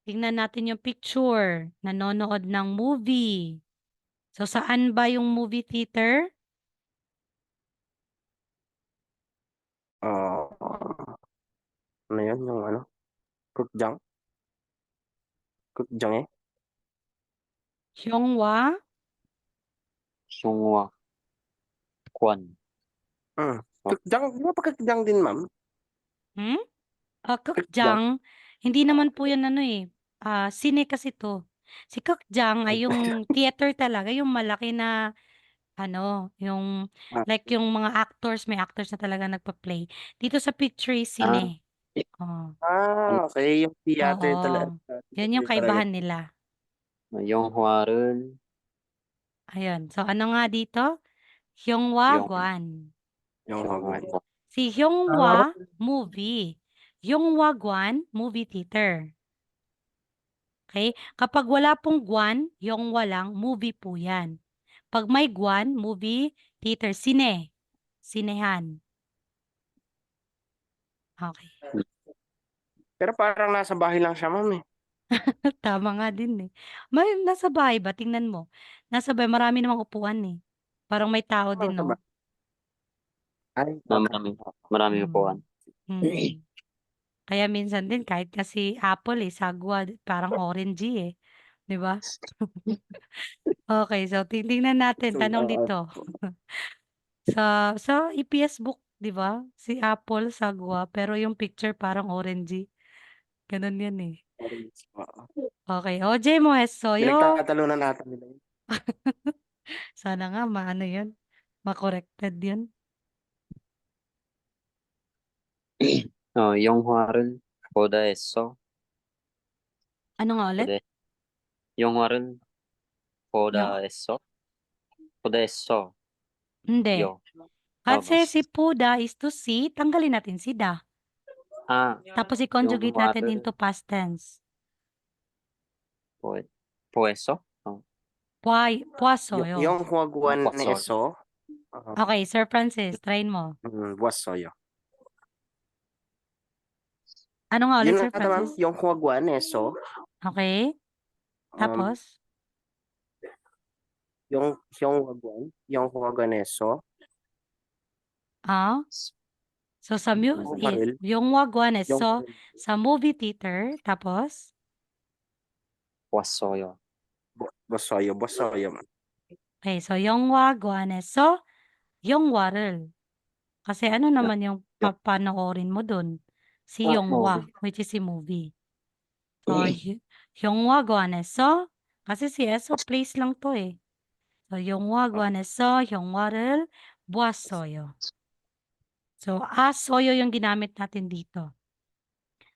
Tingnan natin yung picture. Nanonood ng movie. So, saan ba yung movie theater? Ano yun? Yung ano? 극장? 극장에? Hyungwa? Hyungwa-kwan. 극장? Di ba pa 극장 din, ma'am? Keukjang. Hindi naman po yan ano eh. Sine kasi to. Si Keukjang ay yung theater talaga, yung malaki na ano, yung like yung mga actors, may actors na talaga nagpa-play. Dito sa picture is sine. Oh. Okay. Yung theater talaga. Oo. Yan yung kaibahan nila. 영화를 Ayun. So ano nga dito? Hyungwa-gwan. Yung hagwan. Si Hyungwa, movie. Hyungwa-gwan, movie theater. Okay? Kapag wala pong gwan, Hyungwa lang, movie po yan. Pag may gwan, movie theater, sine. Sinehan. Okay. Pero parang nasa bahay lang siya, ma'am eh. Tama nga din eh. May nasa bahay ba? Tingnan mo. Nasa bahay, marami namang upuan eh. Parang may tao din, no? Ay, maraming upuan. Mm. Kaya minsan din, kahit kasi apple eh, sagwa, parang orangey eh. Di ba? Okay, so tingnan natin. Tanong dito. Sa EPS book, di ba? Si apple, sagwa, pero yung picture parang orangey. Ganun yan eh. Okay, OJ mo 했어요? Pinagtatalunan natin nila yun. Sana nga maano yun. Ma-corrected yun. 영화를 보다 했어. Ano nga ulit? 영화를 보다 했어. 보다 했어. Hindi. 요. Kasi si puda is to see, tanggalin natin si da. Tapos i-conjugate natin 영화를 into past tense. 보했어? Puasoyo. Yung hagwan Wassoyo. eso. Okay, Sir Francis, try mo. Wassoyo. Ano nga ulit, Yun Sir na ma'am, Francis? yung hagwan eso. Okay. Tapos? Yung hagwan eso. So sa yung wagwan is so sa movie theater, tapos? 왔어요. Wassoyo. Okay, so yung wagwan is so yung warel. Kasi ano naman yung papanoorin mo dun? Si Yongwa, which is si movie. So, Yongwa Guaneso, kasi si Eso place lang to eh. So, Yongwa Guaneso, Yongwa를 보았어요. So, asoyo yung ginamit natin dito.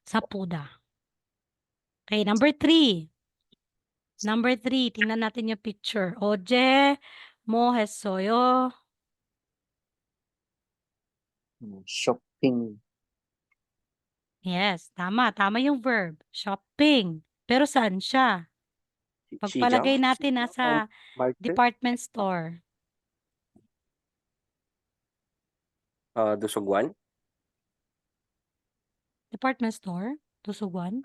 Sa puda. Okay, number 3. Number 3, tingnan natin yung picture. 어제 뭐 했어요? 쇼핑. Yes, tama. Tama yung verb. Shopping. Pero saan siya? Pagpalagay natin nasa department store. Dusugwan. Department store? Tusugan?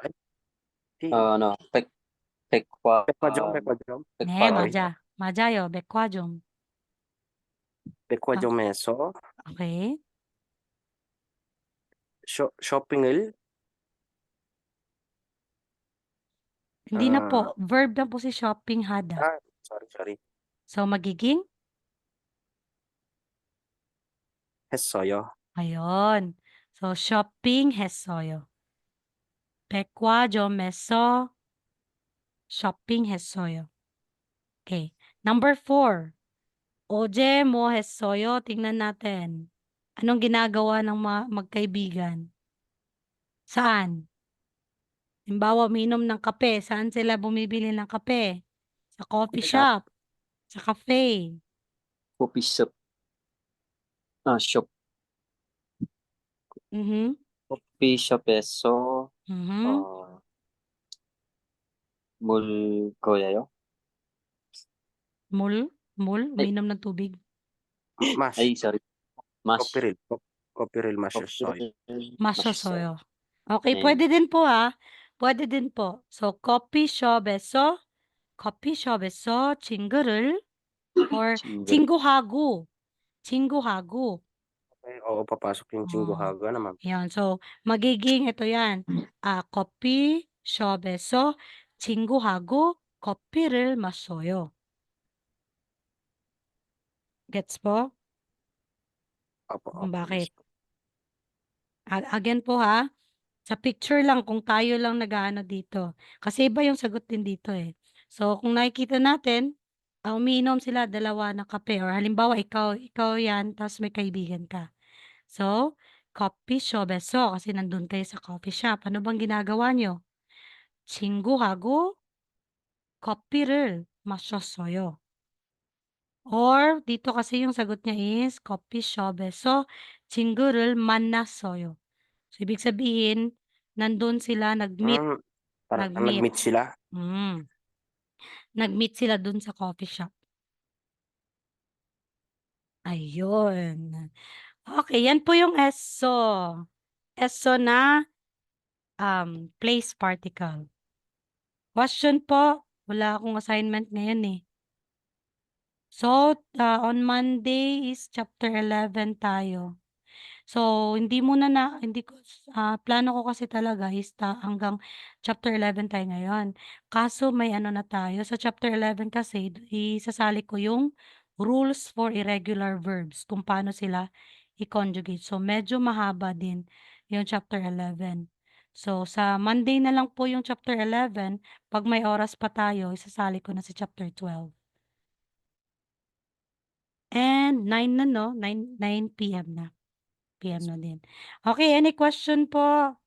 백화점. 백화점. 네, 맞아. 맞아요. 백화점. 백화점에서 Okay. 쇼핑을 Hindi na 아, po. Verb na po si shopping hada. sorry. So, magiging? 했어요. Ayun. So, shopping 했어요. 백화점에서 shopping 했어요. Okay. Number 4. 어제 뭐 했어요? Tingnan natin. Anong ginagawa ng mga magkaibigan? Saan? Halimbawa, uminom ng kape. Saan sila bumibili ng kape? Sa coffee shop. Sa cafe. Coffee shop. Shop. Mhm. Coffee shop에서 Mhm. 물 거예요? Mall? Uminom ng tubig. 마시, Ay, sorry. Mash. 커피를 마셨어요. 마셨어요. Okay, 네. pwede din po pwede din po. So, coffeeshop에서 친구를 or 친구를. 친구하고. Okay, oo, papasok yung 친구하고 naman. Yan. So, magiging ito yan. 커피숍에서 친구하고 커피를 마셔요. Gets po? Opo, Kung opo. bakit? Again po sa picture lang kung tayo lang nag-aano dito. Kasi iba yung sagot din dito eh. So, kung nakikita natin, umiinom sila dalawa ng kape or halimbawa ikaw yan, tapos may kaibigan ka. So, 커피숍에서 kasi nandun kayo sa coffee shop. Ano bang ginagawa nyo? 친구하고 커피를 마셨어요. Or dito kasi yung sagot niya is coffeeshop에서 친구를 만났어요. So, ibig sabihin, nandun sila nag-meet. Parang Nag-meet. nag-meet sila. Nag-meet sila dun sa coffee shop. Ayun. Okay, yan po yung ESO. ESO na place particle. Question po. Wala akong assignment ngayon eh. So, on Monday is chapter 11 tayo. So, hindi ko, plano ko kasi talaga is hanggang chapter 11 tayo ngayon. Kaso may ano na tayo, sa chapter 11 kasi, isasali ko yung rules for irregular verbs, kung paano sila i-conjugate. So, medyo mahaba din yung chapter 11. So, sa Monday na lang po yung chapter 11, pag may oras pa tayo, isasali ko na si chapter 12. And 9 na, no? 9 p.m. na. PM na din. Okay, any question po?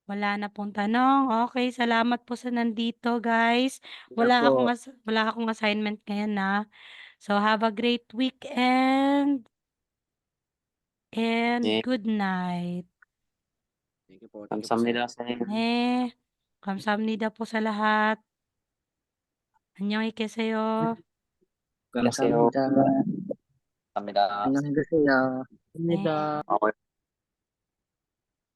Wala na pong tanong. Okay, salamat po sa nandito, guys. Wala akong assignment ngayon na. So, have a great weekend and 네. good night. Thank you po. 감사합니다, 선생님. 감사합니다 po sa lahat. 안녕히 계세요. 안녕하세요. 감사합니다. 감사합니다. 안녕히 계세요. 네. 감사합니다.